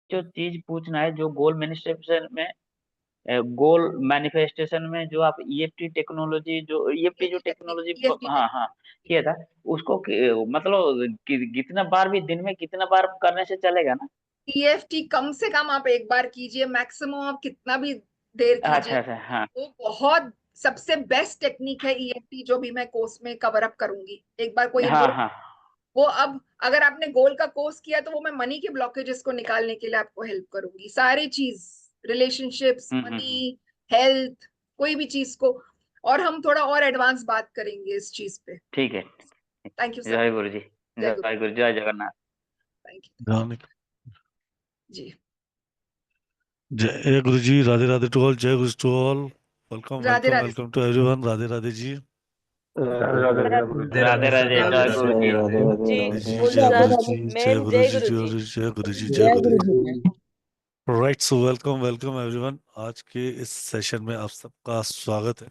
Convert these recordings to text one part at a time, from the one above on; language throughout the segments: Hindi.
जो चीज पूछना है, जो गोल मैनिफेस्टेशन में, गोल मैनिफेस्टेशन में जो आप ईएफटी टेक्नोलॉजी, जो ईएफटी जो ईएफटी टेक्निक, टेक्नोलॉजी, ईएफटी हाँ हाँ टेक्निक। किया था उसको मतलब कितना बार भी दिन में कितना बार करने से चलेगा ना? ईएफटी कम से कम आप एक बार कीजिए, मैक्सिमम आप कितना भी देर अच्छा कीजिए। अच्छा, हाँ वो बहुत सबसे बेस्ट टेक्निक है ईएफटी, जो भी मैं कोर्स में कवर अप करूंगी। एक बार कोई हाँ इन्वॉल्व, हाँ। वो अब अगर आपने गोल का कोर्स किया तो वो मैं मनी के ब्लॉकेजेस को निकालने के लिए आपको हेल्प करूंगी, सारी चीज, रिलेशनशिप्स, हम्म। मनी, हेल्थ, कोई भी चीज को। और हम थोड़ा और एडवांस बात करेंगे इस चीज पे। ठीक है। Thank you sir. जय गुरु जी। जय गुरु। जय गुरु, जय जगन्नाथ। Thank you. ध्यान। जी। जय गुरु जी, राधे राधे टू ऑल, जय गुरु to all. Welcome Radhe welcome Radhe sir. Welcome to everyone, Radhe Radhe ji. Radhe Radhe गुरु जी, राधे नमस्ते, राधे, जय राधे जय गुरु राधे गुरु जी। जी। राधे राधे जी जी राधे। जय बोलूंगा। गुरु जी, जय मैं गुरु जय जी, गुरु जय जी। गुरु जी, जय गुरु जी, जय जय गुरु गुरु जी। जी ma'am. Right, so welcome welcome everyone. आज के इस सेशन में आप सबका स्वागत है।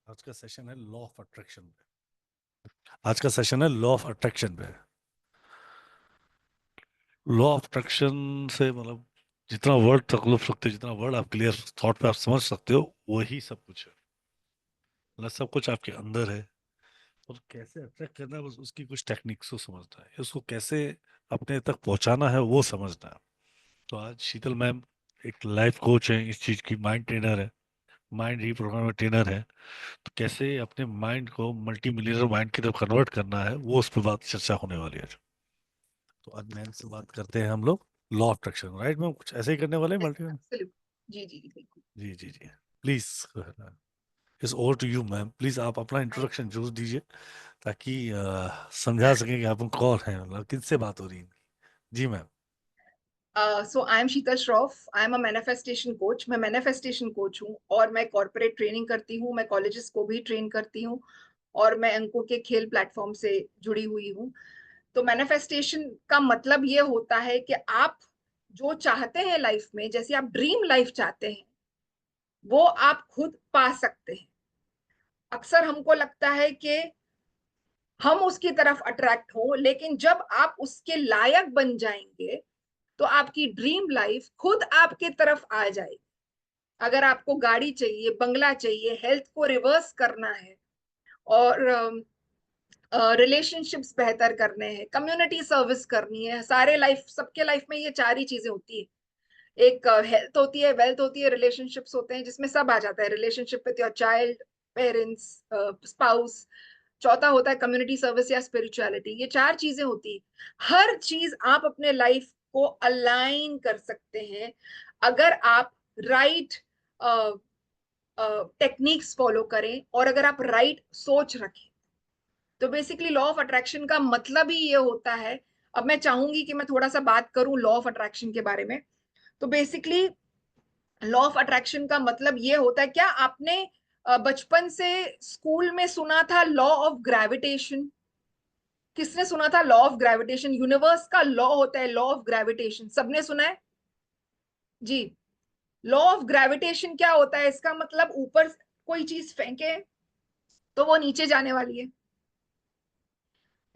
आज का सेशन है लॉ ऑफ अट्रैक्शन पे। आज का सेशन है लॉ ऑफ अट्रैक्शन पे। लॉ ऑफ अट्रैक्शन से मतलब जितना वर्ड तक लुप सकते हो, जितना वर्ड आप क्लियर थॉट पे आप समझ सकते हो, वही सब कुछ है। मतलब सब कुछ आपके अंदर है। और कैसे अट्रैक्ट करना है, उसकी कुछ टेक्निक्स को समझना है, उसको कैसे अपने तक पहुंचाना है वो समझना है। तो आज शीतल मैम एक लाइफ कोच है, इस चीज की माइंड ट्रेनर है, माइंड रीप्रोग्रामर ट्रेनर है। तो कैसे अपने माइंड को मल्टी मिलियनर माइंड की तरफ कन्वर्ट करना है, वो उस पर बात चर्चा होने वाली है। तो आज मैम से बात करते हैं हम लोग law of attraction. Right ma'am, कुछ ऐसे ही करने वाले हैं मल्टी। एब्सोल्यूट। जी जी जी, बिल्कुल। जी जी जी, please is over to you ma'am. Please आप अपना इंट्रोडक्शन जरूर दीजिए, ताकि समझा सकें कि आप कौन हैं, मतलब किससे बात हो रही है इनकी। जी ma'am. So I am Sheetal Shroff, I am a manifestation coach. मैं मैनिफेस्टेशन कोच हूँ और मैं कॉर्पोरेट ट्रेनिंग करती हूँ, मैं कॉलेजेस को भी ट्रेन करती हूँ, और मैं अंकों के खेल प्लेटफॉर्म से जुड़ी हुई हूँ। तो मैनिफेस्टेशन का मतलब ये होता है कि आप जो चाहते हैं लाइफ में, जैसे आप ड्रीम लाइफ चाहते हैं, वो आप खुद पा सकते हैं। अक्सर हमको लगता है कि हम उसकी तरफ अट्रैक्ट हो, लेकिन जब आप उसके लायक बन जाएंगे तो आपकी ड्रीम लाइफ खुद आपके तरफ आ जाएगी। अगर आपको गाड़ी चाहिए, बंगला चाहिए, हेल्थ को रिवर्स करना है, और रिलेशनशिप्स बेहतर करने हैं, कम्युनिटी सर्विस करनी है, सारे लाइफ, सबके लाइफ में ये चार ही चीजें होती है। एक हेल्थ होती है, वेल्थ होती है, रिलेशनशिप्स होते हैं, जिसमें सब आ जाता है, relationship with your child, parents, spouse. चौथा होता है कम्युनिटी सर्विस या स्पिरिचुअलिटी। ये चार चीजें होती है। हर चीज आप अपने लाइफ को अलाइन कर सकते हैं अगर आप राइट टेक्निक्स फॉलो करें, और अगर आप राइट सोच रखें। तो बेसिकली लॉ ऑफ अट्रैक्शन का मतलब ही ये होता है। अब मैं चाहूंगी कि मैं थोड़ा सा बात करूं लॉ ऑफ अट्रैक्शन के बारे में। तो बेसिकली लॉ ऑफ अट्रैक्शन का मतलब ये होता है, क्या आपने बचपन से स्कूल में सुना था लॉ ऑफ ग्रेविटेशन? किसने सुना था लॉ ऑफ ग्रेविटेशन? यूनिवर्स का लॉ होता है लॉ ऑफ ग्रेविटेशन, सबने सुना है जी। लॉ ऑफ ग्रेविटेशन क्या होता है? इसका मतलब ऊपर कोई चीज फेंके तो वो नीचे जाने वाली है।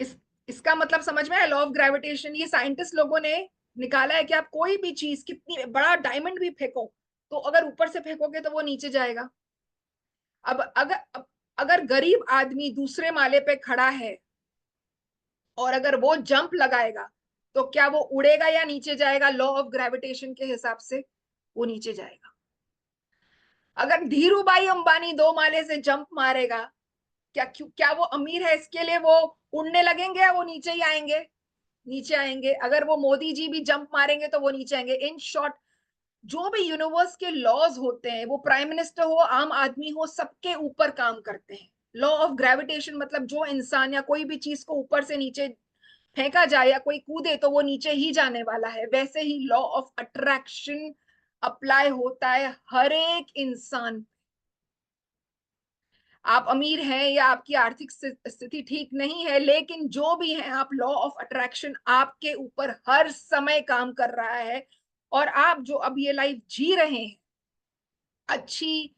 इस इसका मतलब समझ में है लॉ ऑफ ग्रेविटेशन? ये साइंटिस्ट लोगों ने निकाला है कि आप कोई भी चीज, कितनी बड़ा डायमंड भी फेंको, तो अगर ऊपर से फेंकोगे तो वो नीचे जाएगा। अब अगर गरीब आदमी दूसरे माले पे खड़ा है और अगर वो जंप लगाएगा, तो क्या वो उड़ेगा या नीचे जाएगा? लॉ ऑफ ग्रेविटेशन के हिसाब से वो नीचे जाएगा। अगर धीरू भाई अंबानी 2 माले से जंप मारेगा, क्या वो अमीर है इसके लिए वो उड़ने लगेंगे या वो नीचे ही आएंगे? नीचे आएंगे। अगर वो मोदी जी भी जंप मारेंगे तो वो नीचे आएंगे। इन शॉर्ट, जो भी यूनिवर्स के लॉज होते हैं, वो प्राइम मिनिस्टर हो, आम आदमी हो, सबके ऊपर काम करते हैं। लॉ ऑफ ग्रेविटेशन मतलब जो इंसान या कोई भी चीज को ऊपर से नीचे फेंका जाए या कोई कूदे तो वो नीचे ही जाने वाला है। वैसे ही लॉ ऑफ अट्रैक्शन अप्लाई होता है हर एक इंसान। आप अमीर हैं या आपकी आर्थिक स्थिति ठीक नहीं है, लेकिन जो भी है, आप लॉ ऑफ अट्रैक्शन आपके ऊपर हर समय काम कर रहा है। और आप जो अब ये लाइफ जी रहे हैं, अच्छी,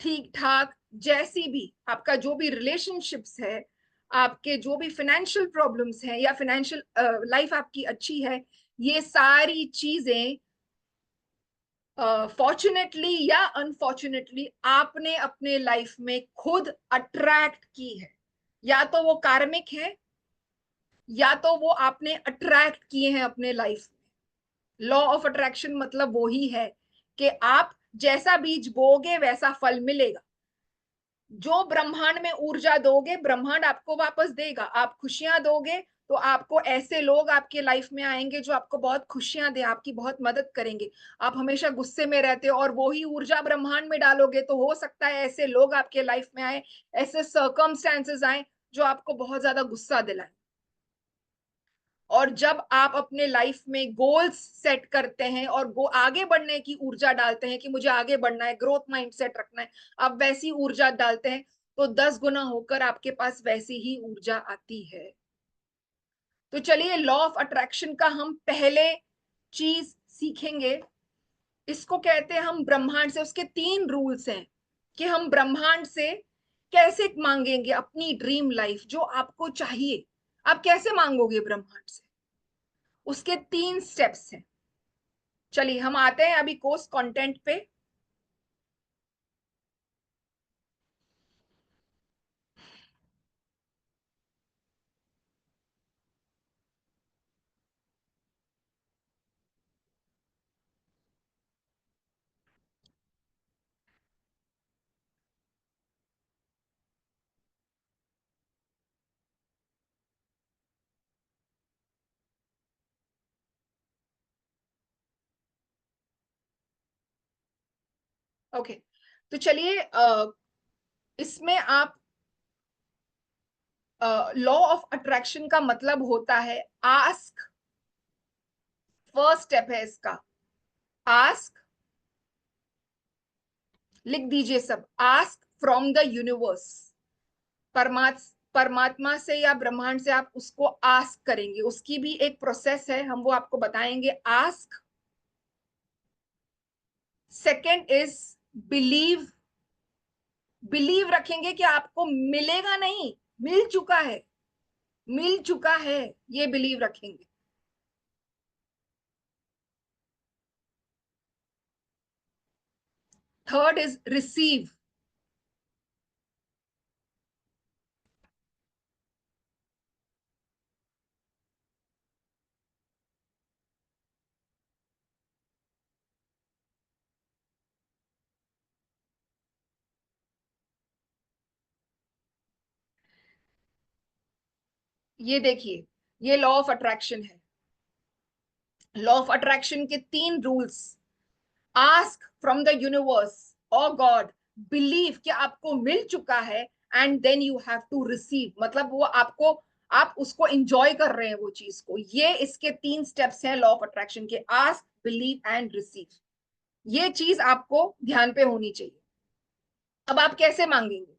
ठीक ठाक, जैसी भी आपका जो भी रिलेशनशिप्स है, आपके जो भी फाइनेंशियल प्रॉब्लम्स हैं, या फाइनेंशियल लाइफ आपकी अच्छी है, ये सारी चीजें फॉर्चुनेटली या अनफॉर्चुनेटली आपने अपने लाइफ में खुद अट्रैक्ट की है। या तो वो कार्मिक है, या तो वो आपने अट्रैक्ट किए हैं अपने लाइफ में। लॉ ऑफ अट्रैक्शन मतलब वो ही है कि आप जैसा बीज बोओगे वैसा फल मिलेगा। जो ब्रह्मांड में ऊर्जा दोगे ब्रह्मांड आपको वापस देगा। आप खुशियां दोगे तो आपको ऐसे लोग आपके लाइफ में आएंगे जो आपको बहुत खुशियां दे, आपकी बहुत मदद करेंगे। आप हमेशा गुस्से में रहते हो और वो ही ऊर्जा ब्रह्मांड में डालोगे तो हो सकता है ऐसे लोग आपके लाइफ में आए, ऐसे सर्कमस्टेंसेस आए जो आपको बहुत ज्यादा गुस्सा दिलाए। और जब आप अपने लाइफ में गोल्स सेट करते हैं और आगे बढ़ने की ऊर्जा डालते हैं कि मुझे आगे बढ़ना है, ग्रोथ माइंडसेट रखना है, आप वैसी ऊर्जा डालते हैं तो 10 गुना होकर आपके पास वैसी ही ऊर्जा आती है। तो चलिए लॉ ऑफ अट्रैक्शन का हम पहले चीज सीखेंगे। इसको कहते हैं हम ब्रह्मांड से, उसके 3 रूल्स हैं कि हम ब्रह्मांड से कैसे मांगेंगे अपनी ड्रीम लाइफ जो आपको चाहिए। आप कैसे मांगोगे ब्रह्मांड से, उसके 3 स्टेप्स हैं। चलिए हम आते हैं अभी कोर्स कंटेंट पे। ओके, तो चलिए इसमें आप लॉ ऑफ अट्रैक्शन का मतलब होता है आस्क। फर्स्ट स्टेप है इसका, आस्क। लिख दीजिए सब, आस्क फ्रॉम द यूनिवर्स। परमात्मा से या ब्रह्मांड से आप उसको आस्क करेंगे, उसकी भी एक प्रोसेस है, हम वो आपको बताएंगे। Ask. Second is believe. Believe रखेंगे कि आपको मिलेगा नहीं, मिल चुका है, मिल चुका है, ये बिलीव रखेंगे। Third is receive. ये देखिए, ये लॉ ऑफ अट्रैक्शन है। लॉ ऑफ अट्रैक्शन के 3 rules. Ask from the universe और गॉड, बिलीव कि आपको मिल चुका है, and then you have to receive, मतलब वो आपको, आप उसको एंजॉय कर रहे हैं वो चीज को। ये इसके 3 स्टेप्स हैं लॉ ऑफ अट्रैक्शन के, आस्क, बिलीव एंड रिसीव। ये चीज आपको ध्यान पे होनी चाहिए। अब आप कैसे मांगेंगे?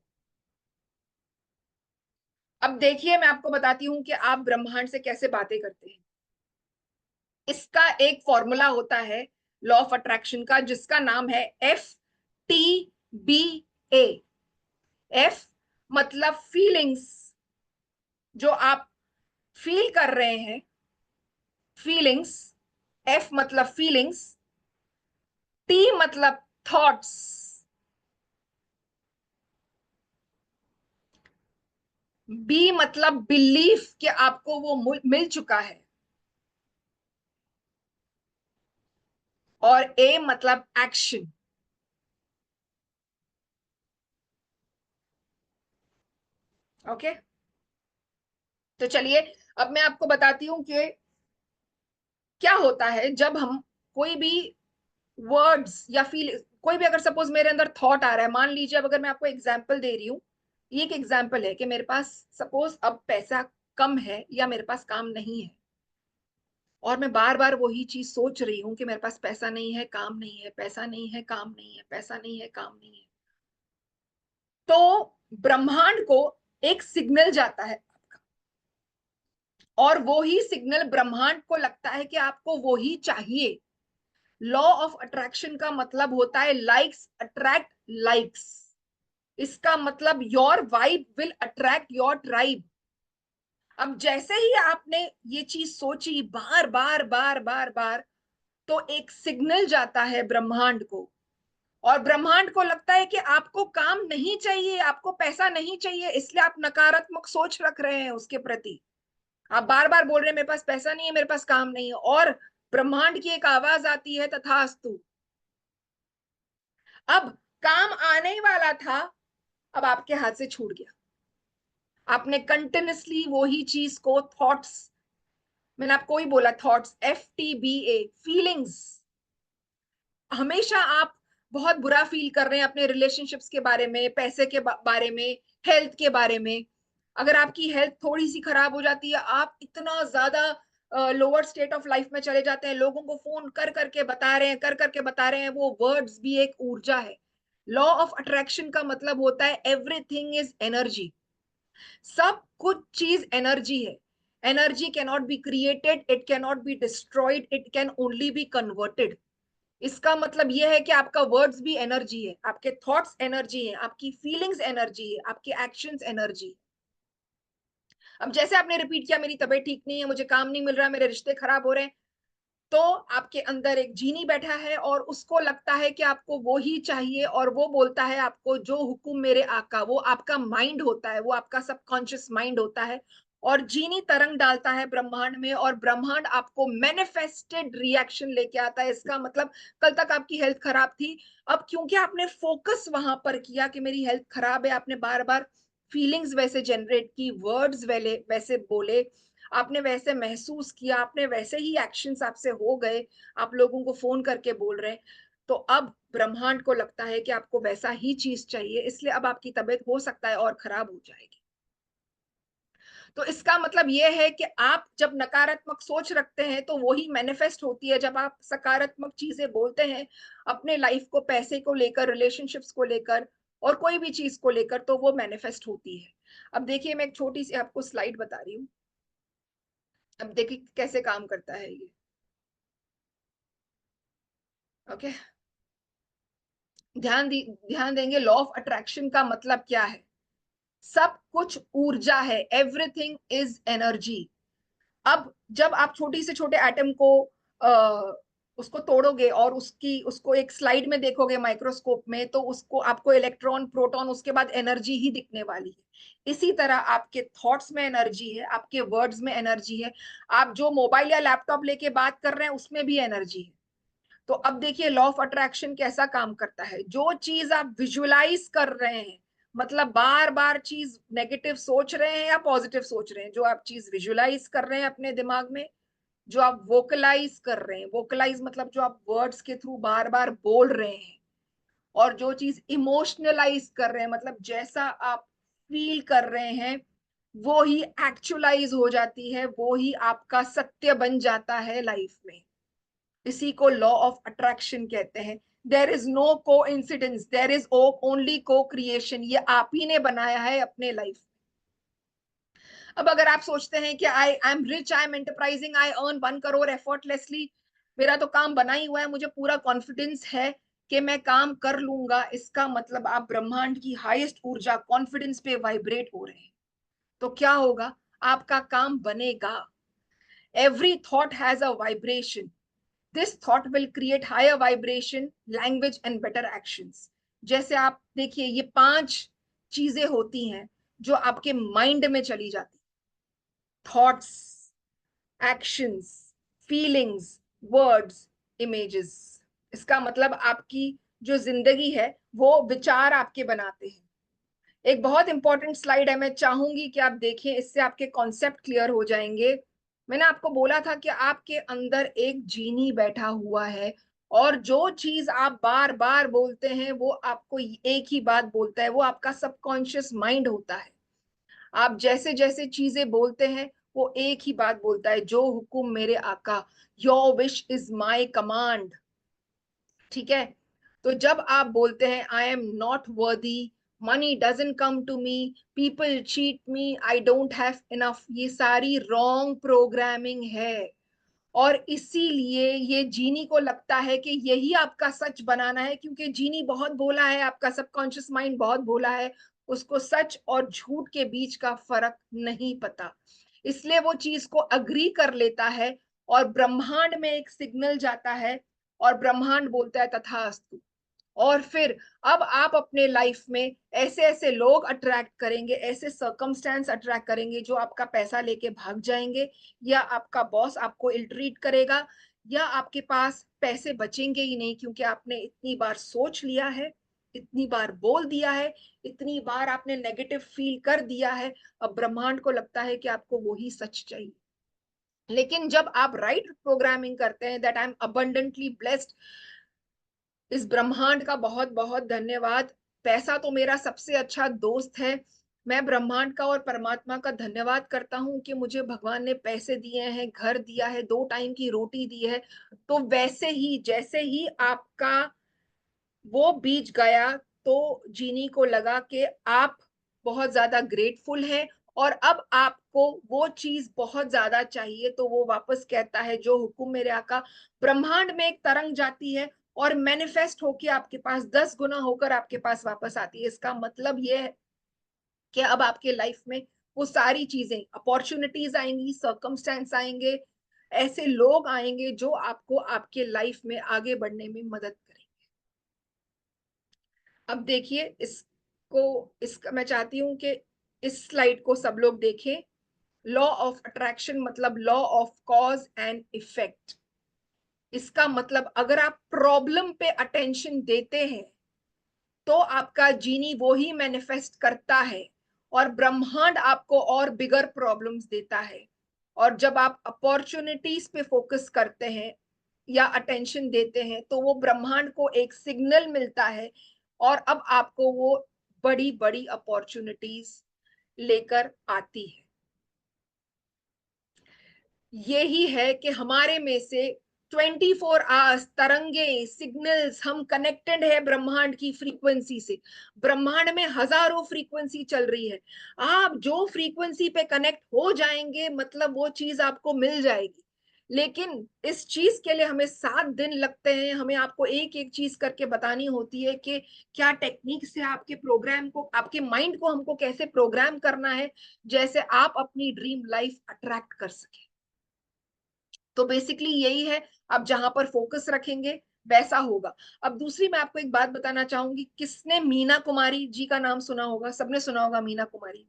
अब देखिए मैं आपको बताती हूं कि आप ब्रह्मांड से कैसे बातें करते हैं। इसका एक फॉर्मूला होता है लॉ ऑफ अट्रैक्शन का, जिसका नाम है FTBA। एफ मतलब फीलिंग्स, जो आप फील कर रहे हैं, फीलिंग्स। एफ मतलब फीलिंग्स। टी मतलब थॉट्स। बी मतलब बिलीफ कि आपको वो मिल चुका है। और ए मतलब एक्शन। ओके, तो चलिए अब मैं आपको बताती हूं कि क्या होता है जब हम कोई भी वर्ड्स या फील, कोई भी, अगर सपोज मेरे अंदर थॉट आ रहा है, मान लीजिए, अब अगर मैं आपको एग्जांपल दे रही हूँ, ये एक एग्जांपल है कि मेरे पास सपोज अब पैसा कम है या मेरे पास काम नहीं है, और मैं बार बार वही चीज सोच रही हूँ कि मेरे पास पैसा नहीं है, काम नहीं है, पैसा नहीं है, काम नहीं है, पैसा नहीं है, काम नहीं है। तो ब्रह्मांड को एक सिग्नल जाता है आपका, और वो ही सिग्नल ब्रह्मांड को लगता है कि आपको वो ही चाहिए। लॉ ऑफ अट्रैक्शन का मतलब होता है लाइक्स अट्रैक्ट लाइक्स। इसका मतलब your vibe will attract your tribe. अब जैसे ही आपने ये चीज सोची बार बार बार बार बार, तो एक सिग्नल जाता है ब्रह्मांड को, और ब्रह्मांड को लगता है कि आपको काम नहीं चाहिए, आपको पैसा नहीं चाहिए, इसलिए आप नकारात्मक सोच रख रहे हैं उसके प्रति। आप बार बार बोल रहे हैं मेरे पास पैसा नहीं है, मेरे पास काम नहीं है, और ब्रह्मांड की एक आवाज आती है तथास्तु। अब काम आने ही वाला था, अब आपके हाथ से छूट गया। आपने कंटिन्यूसली वही चीज को थॉट्स, मैंने आपको ही बोला थॉट्स, FTBA, फीलिंग्स। हमेशा आप बहुत बुरा फील कर रहे हैं अपने रिलेशनशिप्स के बारे में, पैसे के बारे में, हेल्थ के बारे में। अगर आपकी हेल्थ थोड़ी सी खराब हो जाती है, आप इतना ज्यादा लोअर स्टेट ऑफ लाइफ में चले जाते हैं, लोगों को फोन कर करके बता रहे हैं, कर करके बता रहे हैं। वो वर्ड्स भी एक ऊर्जा है। लॉ ऑफ अट्रैक्शन का मतलब होता है एवरीथिंग इज एनर्जी। सब कुछ चीज एनर्जी है। Energy can not be created, it can not be destroyed, it can only be converted. इसका मतलब यह है कि आपका वर्ड्स भी एनर्जी है, आपके थॉट्स एनर्जी है, आपकी फीलिंग्स एनर्जी है, आपके एक्शंस एनर्जी है। अब जैसे आपने रिपीट किया मेरी तबीयत ठीक नहीं है, मुझे काम नहीं मिल रहा, मेरे रिश्ते खराब हो रहे हैं, तो आपके अंदर एक जीनी बैठा है और उसको लगता है कि आपको वो ही चाहिए, और वो बोलता है आपको जो हुक्म मेरे आका। वो आपका माइंड होता है, वो आपका सबकॉन्शियस माइंड होता है, और जीनी तरंग डालता है ब्रह्मांड में, और ब्रह्मांड आपको मैनिफेस्टेड रिएक्शन लेके आता है। इसका मतलब कल तक आपकी हेल्थ खराब थी, अब क्योंकि आपने फोकस वहां पर किया कि मेरी हेल्थ खराब है, आपने बार बार फीलिंग्स वैसे जनरेट की, वर्ड्स वैसे बोले, आपने वैसे महसूस किया, आपने वैसे ही एक्शंस आपसे हो गए, आप लोगों को फोन करके बोल रहे हैं, तो अब ब्रह्मांड को लगता है कि आपको वैसा ही चीज चाहिए, इसलिए अब आपकी तबीयत हो सकता है और खराब हो जाएगी। तो इसका मतलब यह है कि आप जब नकारात्मक सोच रखते हैं तो वही मैनिफेस्ट होती है। जब आप सकारात्मक चीजें बोलते हैं अपने लाइफ को, पैसे को लेकर, रिलेशनशिप्स को लेकर, और कोई भी चीज को लेकर, तो वो मैनिफेस्ट होती है। अब देखिए, मैं एक छोटी सी आपको स्लाइड बता रही हूँ। अब देखिए कैसे काम करता है ये। ओके, ध्यान देंगे, लॉ ऑफ अट्रैक्शन का मतलब क्या है। सब कुछ ऊर्जा है, एवरीथिंग इज एनर्जी। अब जब आप छोटी से छोटे एटम को उसको तोड़ोगे और उसको एक स्लाइड में देखोगे माइक्रोस्कोप में, तो उसको आपको इलेक्ट्रॉन, प्रोटॉन, उसके बाद एनर्जी ही दिखने वाली है। इसी तरह आपके थॉट्स में एनर्जी है, आपके वर्ड्स में एनर्जी है, आप जो मोबाइल या लैपटॉप लेके बात कर रहे हैं उसमें भी एनर्जी है। तो अब देखिए लॉ ऑफ अट्रैक्शन कैसा काम करता है। जो चीज आप विजुअलाइज कर रहे हैं, मतलब बार बार चीज नेगेटिव सोच रहे हैं या पॉजिटिव सोच रहे हैं, जो आप चीज विजुअलाइज कर रहे हैं अपने दिमाग में, जो आप वोकलाइज कर रहे हैं, वोकलाइज मतलब जो आप वर्ड्स के थ्रू बार बार बोल रहे हैं, और जो चीज इमोशनलाइज कर रहे हैं, मतलब जैसा आप फील कर रहे हैं वो ही एक्चुअलाइज हो जाती है, वो ही आपका सत्य बन जाता है लाइफ में। इसी को लॉ ऑफ अट्रैक्शन कहते हैं। देर इज नो को इंसिडेंस, देर इज ओनली को क्रिएशन। ये आप ही ने बनाया है अपने लाइफ। अब अगर आप सोचते हैं कि I am rich, I am enterprising, I earn 1 crore effortlessly, मेरा तो काम बना ही हुआ है, मुझे पूरा कॉन्फिडेंस है कि मैं काम कर लूंगा, इसका मतलब आप ब्रह्मांड की हाईएस्ट ऊर्जा कॉन्फिडेंस पे वाइब्रेट हो रहे हैं। तो क्या होगा, आपका काम बनेगा। Every thought has a vibration, this thought will create higher vibration, language and better actions. जैसे आप देखिए, ये 5 चीजें होती हैं जो आपके माइंड में चली जाती, thoughts, actions, feelings, words, images. इसका मतलब आपकी जो जिंदगी है वो विचार आपके बनाते हैं। एक बहुत इंपॉर्टेंट स्लाइड है, मैं चाहूंगी कि आप देखें, इससे आपके कॉन्सेप्ट क्लियर हो जाएंगे। मैंने आपको बोला था कि आपके अंदर एक जीनी बैठा हुआ है, और जो चीज आप बार बार बोलते हैं वो आपको एक ही बात बोलता है, वो आपका सबकॉन्शियस माइंड होता है। आप जैसे जैसे चीजें बोलते हैं वो एक ही बात बोलता है, जो हुक्म मेरे आका, your wish is my command. ठीक है, तो जब आप बोलते हैं I am not worthy, money doesn't come to me, people cheat me, I don't have enough, ये सारी रॉन्ग प्रोग्रामिंग है। और इसीलिए ये जीनी को लगता है कि यही आपका सच बनाना है, क्योंकि जीनी बहुत भोला है, आपका सबकॉन्शियस माइंड बहुत भोला है, उसको सच और झूठ के बीच का फर्क नहीं पता। इसलिए वो चीज को अग्री कर लेता है और ब्रह्मांड में एक सिग्नल जाता है और ब्रह्मांड बोलता है तथास्तु। और फिर अब आप अपने लाइफ में ऐसे ऐसे लोग अट्रैक्ट करेंगे, ऐसे सर्कमस्टेंस अट्रैक्ट करेंगे जो आपका पैसा लेके भाग जाएंगे, या आपका बॉस आपको इल ट्रीट करेगा, या आपके पास पैसे बचेंगे ही नहीं, क्योंकि आपने इतनी बार सोच लिया है, इतनी बार बोल दिया है, इतनी बार आपने नेगेटिव फील कर दिया है। अब ब्रह्मांड को लगता है कि आपको वही सच चाहिए। लेकिन जब आप राइट प्रोग्रामिंग करते हैं, that I M abundantly blessed, इस ब्रह्मांड का बहुत बहुत धन्यवाद, पैसा तो मेरा सबसे अच्छा दोस्त है, मैं ब्रह्मांड का और परमात्मा का धन्यवाद करता हूं कि मुझे भगवान ने पैसे दिए हैं, घर दिया है, 2 टाइम की रोटी दी है। तो वैसे ही जैसे ही आपका वो बीज गया, तो जीनी को लगा कि आप बहुत ज्यादा ग्रेटफुल हैं और अब आपको वो चीज बहुत ज्यादा चाहिए, तो वो वापस कहता है जो हुक्म मेरे आका। ब्रह्मांड में एक तरंग जाती है और मैनिफेस्ट होके आपके पास 10 गुना होकर आपके पास वापस आती है। इसका मतलब ये है कि अब आपके लाइफ में वो सारी चीजें, अपॉर्चुनिटीज आएंगी, सर्कमस्टेंस आएंगे, ऐसे लोग आएंगे जो आपको आपके लाइफ में आगे बढ़ने में मदद करेंगे। अब देखिए इसका मैं चाहती हूं कि इस स्लाइड को सब लोग देखें। लॉ ऑफ अट्रैक्शन मतलब law of cause and effect. इसका मतलब अगर आप प्रॉब्लम पे अटेंशन देते हैं तो आपका जीनी वो ही मैनिफेस्ट करता है और ब्रह्मांड आपको और बिगर प्रॉब्लम्स देता है। और जब आप अपॉर्चुनिटीज पे फोकस करते हैं या अटेंशन देते हैं तो वो ब्रह्मांड को एक सिग्नल मिलता है और अब आपको वो बड़ी बड़ी अपॉर्चुनिटीज लेकर आती है। यही है कि हमारे में से 24 आवर्स तरंगे, सिग्नल्स, हम कनेक्टेड है ब्रह्मांड की फ्रीक्वेंसी से। ब्रह्मांड में हजारों फ्रीक्वेंसी चल रही है, आप जो फ्रीक्वेंसी पे कनेक्ट हो जाएंगे मतलब वो चीज आपको मिल जाएगी। लेकिन इस चीज के लिए हमें 7 दिन लगते हैं, हमें आपको एक एक चीज करके बतानी होती है कि क्या टेक्निक से आपके प्रोग्राम को, आपके माइंड को हमको कैसे प्रोग्राम करना है जैसे आप अपनी ड्रीम लाइफ अट्रैक्ट कर सके। तो बेसिकली यही है, आप जहां पर फोकस रखेंगे वैसा होगा। अब दूसरी मैं आपको एक बात बताना चाहूंगी, किसने मीना कुमारी जी का नाम सुना होगा? सबने सुना होगा मीना कुमारी।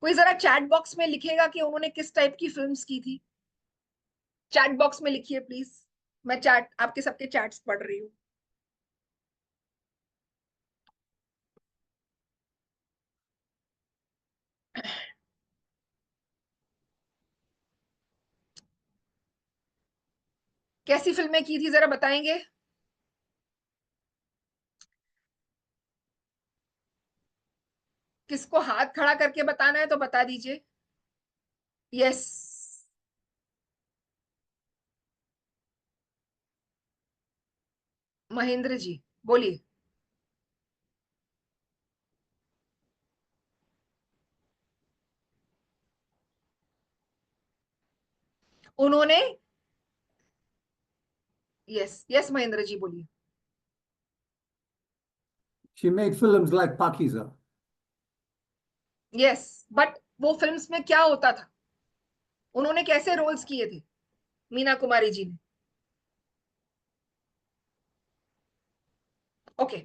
कोई जरा चैट बॉक्स में लिखेगा कि उन्होंने किस टाइप की फिल्म्स की थी। चैट बॉक्स में लिखिए प्लीज, मैं चैट, आपके सबके चैट्स पढ़ रही हूँ। कैसी फिल्में की थी जरा बताएंगे? किसको हाथ खड़ा करके बताना है तो बता दीजिए। यस, महेंद्र जी बोलिए। उन्होंने, यस यस महेंद्र जी बोलिए। She made films like Pakiza. Yes, but वो फिल्म्स में क्या होता था? उन्होंने कैसे रोल्स किए थे मीना कुमारी जी ने? Okay,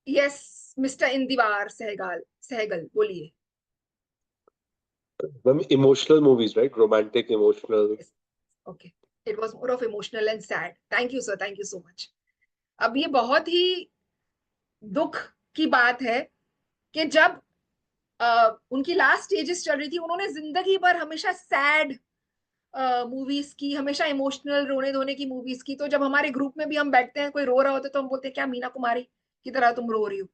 yes mister Indivar Sehgal, Sehgal बोलिए। Emotional movies, right? Romantic, emotional. Okay, it was more of emotional and sad. Thank you sir, thank you so much. अब ये बहुत ही दुख की बात है कि जब उनकी लास्ट स्टेजेस चल रही थी, उन्होंने जिंदगी भर हमेशा सैड मूवीज की, हमेशा इमोशनल रोने धोने की मूवीज की। तो जब हमारे ग्रुप में भी हम बैठते हैं, कोई रो रहा होता है तो हम बोलते हैं क्या मीना कुमारी की तरह तुम रो रही हो?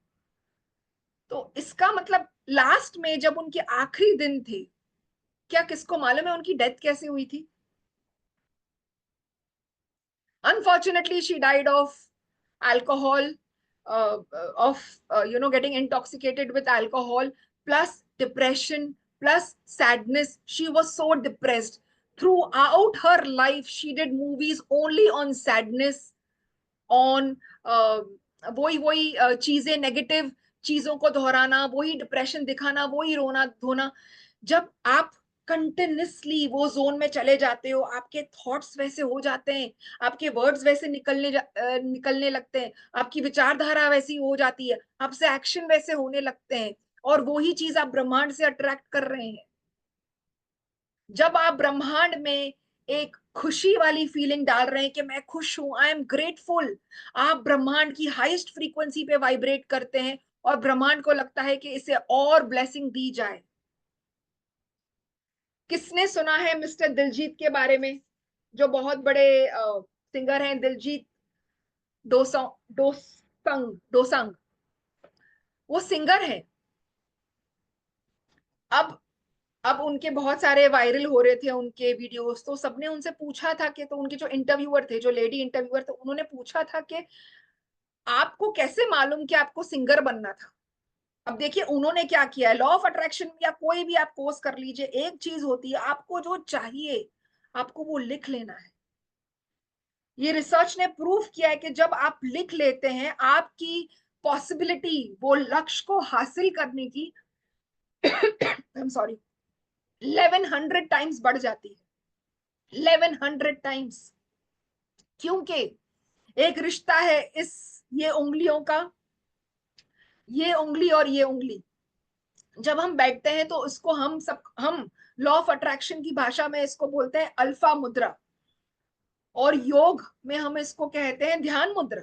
तो इसका मतलब लास्ट में जब उनके आखिरी दिन थे, क्या किसको मालूम है उनकी डेथ कैसे हुई थी? Unfortunately, she died of alcohol, getting intoxicated with alcohol, plus depression, plus sadness. She was so depressed. Throughout her life, she did movies only on sadness, on वही वही चीजें, नेगेटिव चीजों को दोहराना, वही डिप्रेशन दिखाना, वही रोना धोना। जब आप कंटिन्यूसली वो जोन में चले जाते हो, आपके थॉट्स वैसे हो जाते हैं, आपके वर्ड्स वैसे निकलने लगते हैं, आपकी विचारधारा वैसी हो जाती है, आपसे एक्शन वैसे होने लगते हैं, और वही चीज आप ब्रह्मांड से अट्रैक्ट कर रहे हैं। जब आप ब्रह्मांड में एक खुशी वाली फीलिंग डाल रहे हैं कि मैं खुश हूं, आई एम ग्रेटफुल, आप ब्रह्मांड की हाईएस्ट फ्रीक्वेंसी पे वाइब्रेट करते हैं, और ब्रह्मांड को लगता है कि इसे और ब्लेसिंग दी जाए। किसने सुना है मिस्टर दिलजीत के बारे में, जो बहुत बड़े सिंगर हैं, दिलजीत दोसांग, वो सिंगर हैं। अब उनके बहुत सारे वायरल हो रहे थे उनके वीडियोस, तो सबने उनसे पूछा था कि, तो उनके जो इंटरव्यूअर थे, जो लेडी इंटरव्यूअर थे, उन्होंने पूछा था कि आपको कैसे मालूम कि आपको सिंगर बनना था। अब देखिए उन्होंने क्या किया है, लॉ ऑफ अट्रैक्शन या कोई भी आप कोर्स कर लीजिए, एक चीज होती है, आपको जो चाहिए आपको वो लिख लेना है। ये रिसर्च ने प्रूव किया है कि जब आप लिख लेते हैं, आपकी पॉसिबिलिटी वो लक्ष्य को हासिल करने की आई एम सॉरी 1100 टाइम्स बढ़ जाती है, 1100 टाइम्स। क्योंकि एक रिश्ता है इस ये उंगलियों का, ये उंगली और ये उंगली, जब हम बैठते हैं तो इसको हम लॉ ऑफ अट्रैक्शन की भाषा में इसको बोलते हैं अल्फा मुद्रा, और योग में हम इसको कहते हैं ध्यान मुद्रा।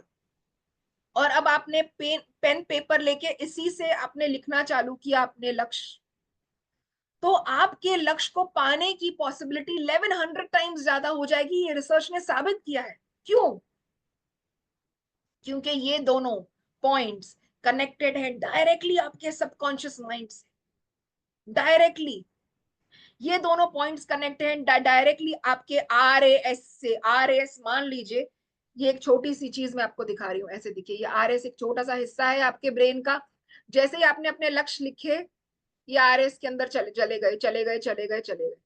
और अब आपने पेन पेपर लेके इसी से आपने लिखना चालू किया अपने लक्ष्य, तो आपके लक्ष्य को पाने की पॉसिबिलिटी 1100 टाइम्स ज्यादा हो जाएगी। ये रिसर्च ने साबित किया है। क्यों? क्योंकि ये दोनों पॉइंट्स कनेक्टेड है डायरेक्टली आपके सबकॉन्शियस माइंड से, डायरेक्टली। ये दोनों पॉइंट्स कनेक्ट हैं डायरेक्टली आपके RAS से। RAS मान लीजिए, ये एक छोटी सी चीज मैं आपको दिखा रही हूँ, ऐसे देखिए, ये RAS एक छोटा सा हिस्सा है आपके ब्रेन का। जैसे ही आपने अपने लक्ष्य लिखे, ये RAS के अंदर चले गए चले गए चले गए चले गए।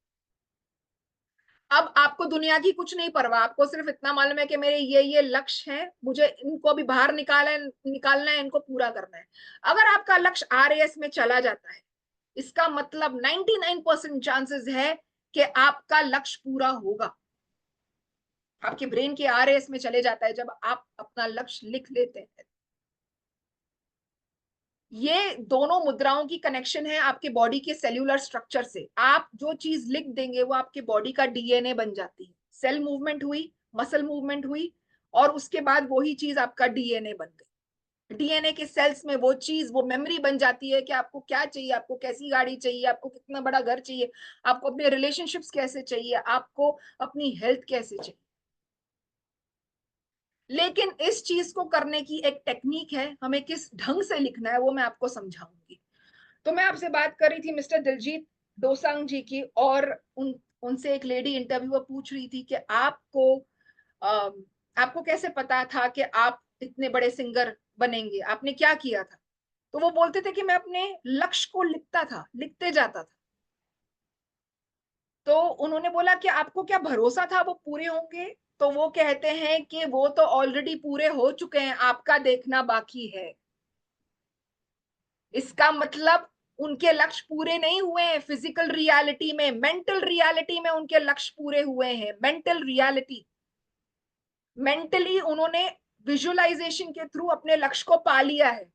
अब आपको दुनिया की कुछ नहीं परवाह, आपको सिर्फ इतना मालूम है कि मेरे ये लक्ष्य हैं, मुझे इनको भी बाहर निकालना है, इनको पूरा करना है। अगर आपका लक्ष्य RAS में चला जाता है, इसका मतलब 99% चांसेस है कि आपका लक्ष्य पूरा होगा। आपके ब्रेन के RAS में चले जाता है जब आप अपना लक्ष्य लिख लेते हैं। ये दोनों मुद्राओं की कनेक्शन है आपके बॉडी के सेल्यूलर स्ट्रक्चर से। आप जो चीज लिख देंगे वो आपके बॉडी का DNA बन जाती है। सेल मूवमेंट हुई, मसल मूवमेंट हुई, और उसके बाद वही चीज आपका DNA बन गई। DNA के सेल्स में वो चीज, वो मेमोरी बन जाती है कि आपको क्या चाहिए, आपको कैसी गाड़ी चाहिए, आपको कितना बड़ा घर चाहिए, आपको अपने रिलेशनशिप्स कैसे चाहिए, आपको अपनी हेल्थ कैसे चाहिए। लेकिन इस चीज को करने की एक टेक्निक है, हमें किस ढंग से लिखना है वो मैं आपको समझाऊंगी। तो मैं आपसे बात कर रही थी मिस्टर दिलजीत दोसांग जी की, और उनसे एक लेडी इंटरव्यूअर पूछ रही थी कि आपको कैसे पता था कि आप इतने बड़े सिंगर बनेंगे, आपने क्या किया था। तो वो बोलते थे कि मैं अपने लक्ष्य को लिखता था, लिखते जाता था। तो उन्होंने बोला कि आपको क्या भरोसा था वो पूरे होंगे। तो वो कहते हैं कि वो तो ऑलरेडी पूरे हो चुके हैं, आपका देखना बाकी है। इसका मतलब उनके लक्ष्य पूरे नहीं हुए हैं फिजिकल रियलिटी में, मेंटल रियलिटी में उनके लक्ष्य पूरे हुए हैं। मेंटल रियलिटी, मेंटली उन्होंने विजुअलाइजेशन के थ्रू अपने लक्ष्य को पा लिया है।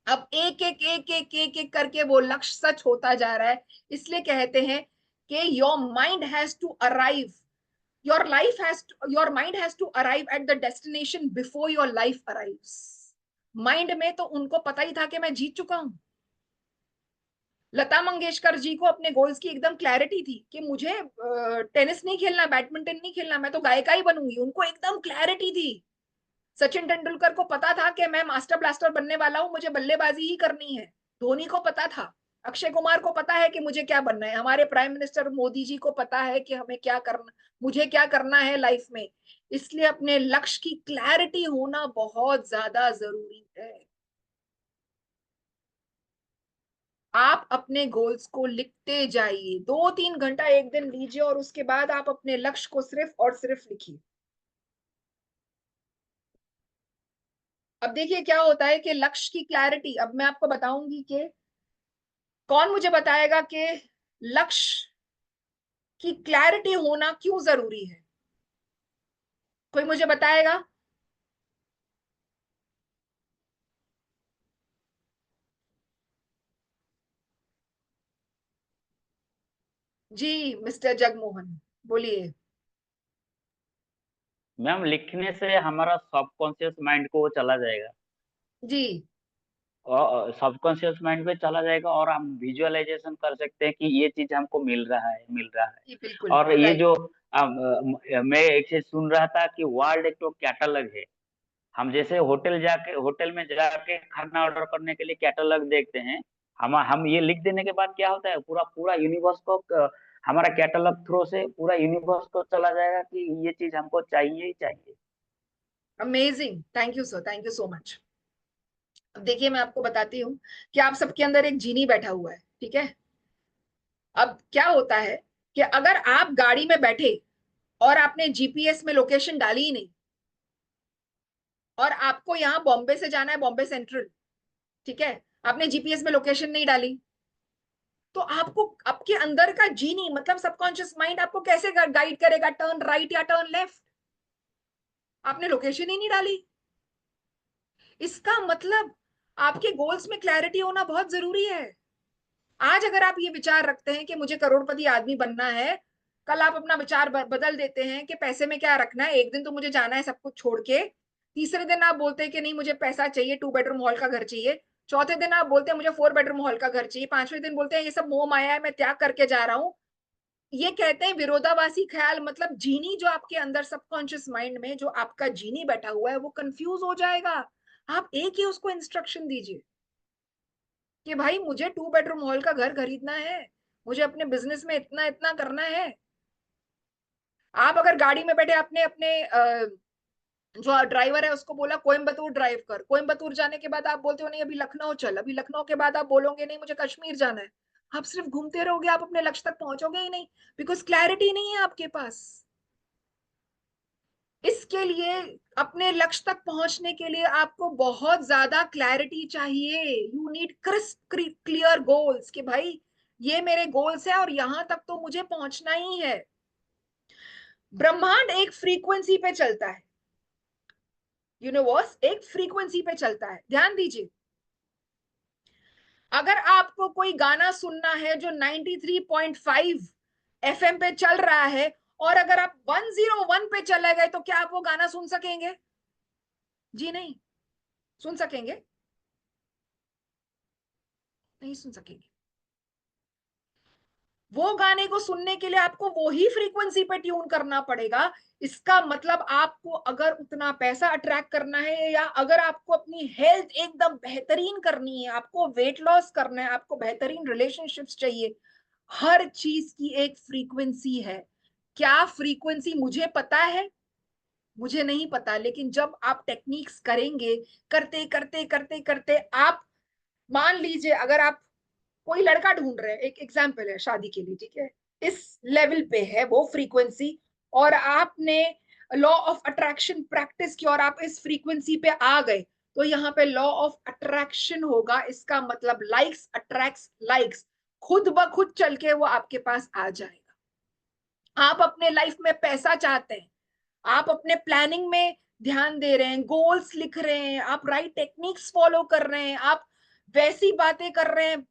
अब एक एक एक एक एक एक करके वो लक्ष्य सच होता जा रहा है। इसलिए कहते हैं कि your mind has to arrive, your mind has to arrive at the destination before your life arrives। Mind में तो उनको पता ही था कि मैं जीत चुका हूं। लता मंगेशकर जी को अपने गोल्स की एकदम क्लैरिटी थी कि मुझे टेनिस नहीं खेलना, बैडमिंटन नहीं खेलना, मैं तो गायिका ही बनूंगी, उनको एकदम क्लैरिटी थी। सचिन तेंदुलकर को पता था कि मैं मास्टर ब्लास्टर बनने वाला हूं, मुझे बल्लेबाजी ही करनी है। धोनी को पता था, अक्षय कुमार को पता है कि मुझे क्या बनना है, हमारे प्राइम मिनिस्टर मोदी जी को पता है कि हमें क्या करना, मुझे क्या करना है लाइफ में। इसलिए अपने लक्ष्य की क्लैरिटी होना बहुत ज्यादा जरूरी है। आप अपने गोल्स को लिखते जाइए, 2-3 घंटा एक दिन लीजिए, और उसके बाद आप अपने लक्ष्य को सिर्फ और सिर्फ लिखिए। अब देखिए क्या होता है कि लक्ष्य की क्लैरिटी, अब मैं आपको बताऊंगी कि कौन मुझे बताएगा कि लक्ष्य की क्लैरिटी होना क्यों जरूरी है? कोई मुझे बताएगा? जी मिस्टर जगमोहन बोलिए। मैम लिखने से हमारा सबकॉन्शियस माइंड को वो चला जाएगा, जी और सबकॉन्शियस माइंड पे चला जाएगा, और हम विजुअलाइजेशन कर सकते हैं कि ये चीज हमको मिल रहा है, मिल रहा है। जी बिल्कुल और ये राइट। जो मैं एक चीज सुन रहा था कि वर्ल्ड एक तो कैटलॉग है। हम जैसे होटल में जाके खाना ऑर्डर करने के लिए कैटलॉग देखते हैं। हम ये लिख देने के बाद क्या होता है, पूरा पूरा यूनिवर्स को हमारा कैटलॉग थ्रू से पूरा यूनिवर्स को चला जाएगा कि ये चीज हमको चाहिए ही चाहिए। Amazing, thank you sir, thank you so much. अब देखिए मैं आपको बताती हूँ कि आप सबके अंदर एक जीनी बैठा हुआ है, ठीक है? अब क्या होता है कि अगर आप गाड़ी में बैठे और आपने जीपीएस में लोकेशन डाली ही नहीं, और आपको यहाँ बॉम्बे से जाना है, बॉम्बे सेंट्रल, ठीक है, आपने जीपीएस में लोकेशन नहीं डाली, तो आपको आपके अंदर का जीनी मतलब सबकॉन्शियस माइंड आपको कैसे गाइड करेगा, टर्न राइट या टर्न लेफ्ट? आपने लोकेशन ही नहीं डाली। इसका मतलब आपके गोल्स में क्लैरिटी होना बहुत जरूरी है। आज अगर आप ये विचार रखते हैं कि मुझे करोड़पति आदमी बनना है, कल आप अपना विचार बदल देते हैं कि पैसे में क्या रखना है, एक दिन तो मुझे जाना है सब कुछ छोड़ के, तीसरे दिन आप बोलते हैं कि नहीं मुझे पैसा चाहिए, 2 बेडरूम हॉल का घर चाहिए, चौथे दिन आप बोलते हैं मुझे 4 बेडरूम हॉल का घर चाहिए, पांचवें दिन बोलते हैं ये सब मोह माया है, मैं त्याग करके जा रहा हूं। ये कहते हैं विरोधाभासी ख्याल, मतलब जीनी जो आपके अंदर सबकॉन्शियस माइंड में जो आपका जीनी बैठा हुआ है वो कंफ्यूज हो जाएगा। आप एक ही उसको इंस्ट्रक्शन दीजिए कि भाई मुझे 2 बेडरूम हॉल का घर खरीदना है, मुझे अपने बिजनेस में इतना इतना करना है। आप अगर गाड़ी में बैठे आपने अपने जो ड्राइवर है उसको बोला कोयम्बतूर ड्राइव कर, कोयम्बतूर जाने के बाद आप बोलते हो नहीं अभी लखनऊ चल, अभी लखनऊ के बाद आप बोलोगे नहीं मुझे कश्मीर जाना है, आप सिर्फ घूमते रहोगे, आप अपने लक्ष्य तक पहुंचोगे ही नहीं, बिकॉज क्लैरिटी नहीं है आपके पास। इसके लिए अपने लक्ष्य तक पहुंचने के लिए आपको बहुत ज्यादा क्लैरिटी चाहिए। You need crisp clear goals कि भाई ये मेरे गोल्स है और यहां तक तो मुझे पहुंचना ही है। ब्रह्मांड एक फ्रीक्वेंसी पे चलता है, यूनिवर्स एक फ्रीक्वेंसी पे चलता है, ध्यान दीजिए। अगर आपको कोई गाना सुनना है जो 93.5 एफएम पे चल रहा है, और अगर आप 101 पे चले गए तो क्या आप वो गाना सुन सकेंगे? जी नहीं। सुन सकेंगे? नहीं सुन सकेंगे। वो गाने को सुनने के लिए आपको वो ही फ्रीक्वेंसी पे ट्यून करना पड़ेगा। इसका मतलब आपको अगर उतना पैसा अट्रैक्ट करना है, या अगर आपको अपनी हेल्थ एकदम बेहतरीन करनी है, आपको वेट लॉस करना है, आपको बेहतरीन रिलेशनशिप्स चाहिए, हर चीज की एक फ्रीक्वेंसी है। क्या फ्रीक्वेंसी मुझे पता है? मुझे नहीं पता, लेकिन जब आप टेक्निक्स करेंगे, करते करते करते करते आप, मान लीजिए अगर आप कोई लड़का ढूंढ रहे हैं, एक एग्जाम्पल है शादी के लिए, ठीक है, इस लेवल पे है वो फ्रीक्वेंसी, और आपने लॉ ऑफ अट्रैक्शन प्रैक्टिस की और आप इस फ्रीक्वेंसी पे आ गए, तो यहाँ पे लॉ ऑफ अट्रैक्शन होगा। इसका मतलब लाइक्स अट्रैक्ट्स लाइक्स, खुद ब खुद चल के वो आपके पास आ जाएगा। आप अपने लाइफ में पैसा चाहते हैं, आप अपने प्लानिंग में ध्यान दे रहे हैं, गोल्स लिख रहे हैं, आप राइट टेक्निक्स फॉलो कर रहे हैं, आप वैसी बातें कर रहे हैं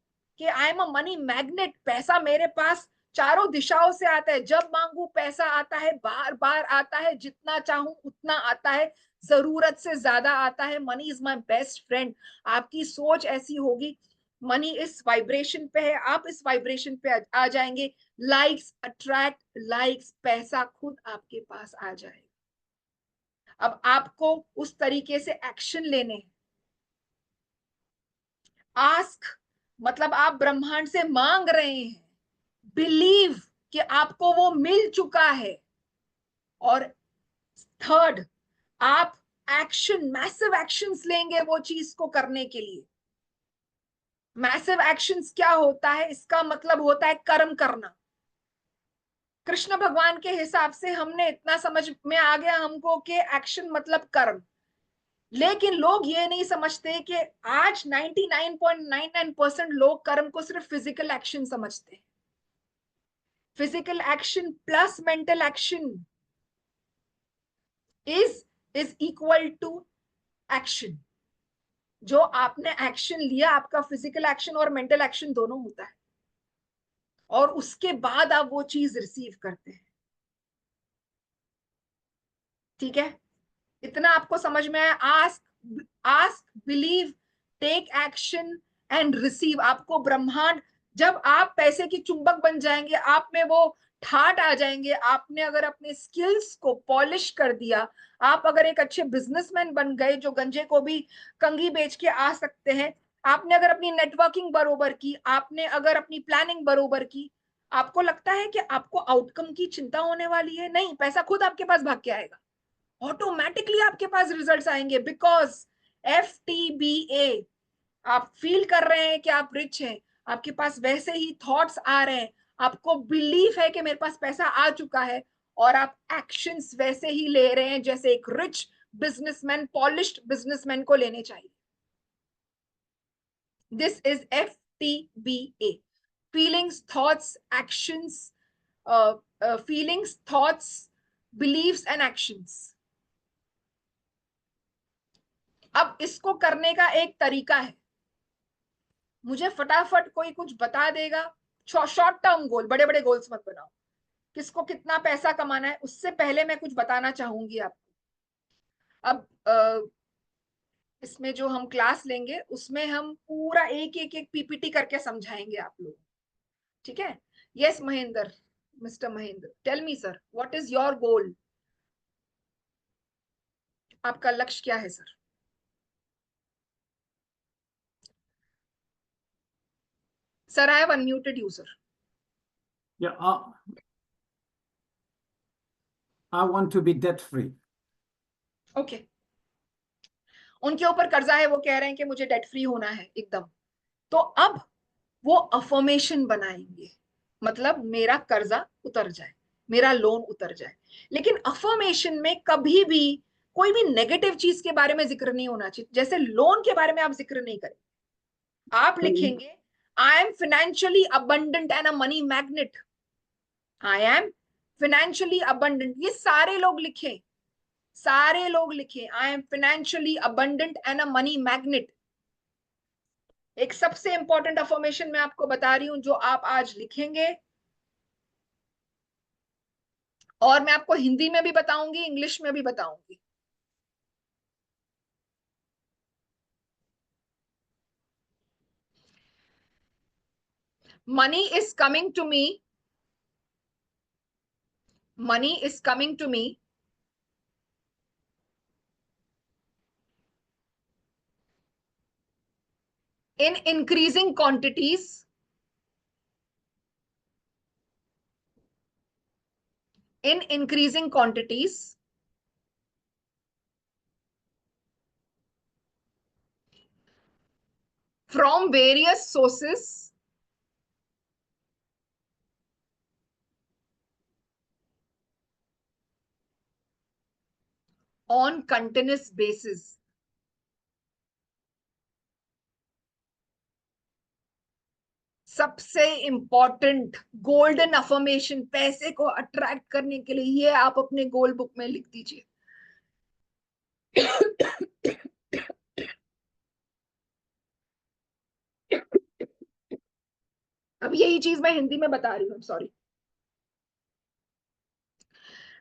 कि आई एम अ मनी मैग्नेट, पैसा मेरे पास चारों दिशाओं से आता है, जब मांगू पैसा आता है, बार बार आता है, जितना चाहूं उतना आता है, जरूरत से ज्यादा आता है, money is my best friend. आपकी सोच ऐसी होगी, मनी इस वाइब्रेशन पे है, आप इस वाइब्रेशन पे आ जाएंगे, लाइक्स अट्रैक्ट लाइक्स, पैसा खुद आपके पास आ जाएगा। अब आपको उस तरीके से एक्शन लेने हैं। आस्क मतलब आप ब्रह्मांड से मांग रहे हैं, बिलीव कि आपको वो मिल चुका है, और थर्ड आप एक्शन, मैसिव एक्शंस लेंगे वो चीज को करने के लिए। मैसिव एक्शंस क्या होता है? इसका मतलब होता है कर्म करना। कृष्ण भगवान के हिसाब से हमने इतना समझ में आ गया हमको कि एक्शन मतलब कर्म। लेकिन लोग ये नहीं समझते कि आज 99.99% लोग कर्म को सिर्फ फिजिकल एक्शन समझते हैं। Physical action plus mental action is equal to action. जो आपने एक्शन लिया, आपका फिजिकल एक्शन और मेंटल एक्शन दोनों होता है, और उसके बाद आप वो चीज रिसीव करते हैं। ठीक है, इतना आपको समझ में आया? Ask, ask, believe, take action and receive. आपको ब्रह्मांड, जब आप पैसे की चुंबक बन जाएंगे, आप में वो ठाट आ जाएंगे, आपने अगर अपने स्किल्स को पॉलिश कर दिया, आप अगर एक अच्छे बिजनेसमैन बन गए जो गंजे को भी कंघी बेच के आ सकते हैं, आपने अगर अपनी नेटवर्किंग बरोबर की, आपने अगर अपनी प्लानिंग बरोबर की, आपको लगता है कि आपको आउटकम की चिंता होने वाली है? नहीं, पैसा खुद आपके पास भाग के आएगा, ऑटोमेटिकली आपके पास रिजल्ट्स आएंगे। बिकॉज FTBA, आप फील कर रहे हैं कि आप रिच हैं, आपके पास वैसे ही थॉट्स आ रहे हैं, आपको बिलीफ है कि मेरे पास पैसा आ चुका है, और आप एक्शंस वैसे ही ले रहे हैं जैसे एक रिच बिजनेसमैन, पॉलिश्ड बिजनेसमैन को लेने चाहिए। This is FTBA, feelings, thoughts, actions, feelings, thoughts, beliefs and actions. अब इसको करने का एक तरीका है, मुझे फटाफट कोई कुछ बता देगा। शॉर्ट टर्म गोल, बड़े बड़े गोल्स मत बनाओ, किसको कितना पैसा कमाना है, उससे पहले मैं कुछ बताना चाहूंगी आपको। अब इसमें जो हम क्लास लेंगे उसमें हम पूरा एक एक एक PPT करके समझाएंगे आप लोग। ठीक है? Yes Mahendra, mister Mahendra, tell me sir, what is your goal? आपका लक्ष्य क्या है sir? Sir, I have unmuted you sir. Yeah, I want to be debt free. Okay, उनके ऊपर कर्जा है, वो कह रहे हैं कि मुझे डेट फ्री होना है एकदम। तो अब वो अफर्मेशन बनाएंगे, मतलब मेरा कर्जा उतर जाए, मेरा लोन उतर जाए। लेकिन अफर्मेशन में कभी भी कोई भी नेगेटिव चीज के बारे में जिक्र नहीं होना चाहिए। जैसे लोन के बारे में आप जिक्र नहीं करें, आप लिखेंगे I M financially abundant and a money magnet. I am financially abundant, ये सारे लोग लिखें, सारे लोग लिखें, I am financially abundant and a money magnet. एक सबसे इंपॉर्टेंट अफर्मेशन मैं आपको बता रही हूं जो आप आज लिखेंगे, और मैं आपको हिंदी में भी बताऊंगी, इंग्लिश में भी बताऊंगी। Money is coming to me, money is coming to me in increasing quantities, in increasing quantities, from various sources, on continuous basis. सबसे इंपॉर्टेंट गोल्डन अफर्मेशन पैसे को अट्रैक्ट करने के लिए, ये आप अपने गोल बुक में लिख दीजिए। अब यही चीज मैं हिंदी में बता रही हूँ, सॉरी।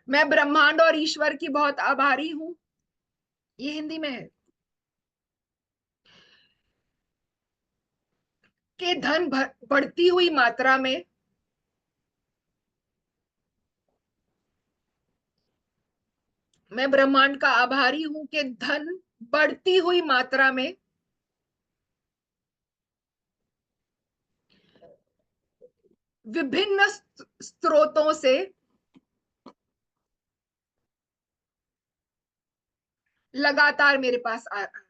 मैं ब्रह्मांड और ईश्वर की बहुत आभारी हूं, ये हिंदी में है, कि धन बढ़ती हुई मात्रा में मैं ब्रह्मांड का आभारी हूं कि धन बढ़ती हुई मात्रा में विभिन्न स्रोतों से लगातार मेरे पास आ रहा है।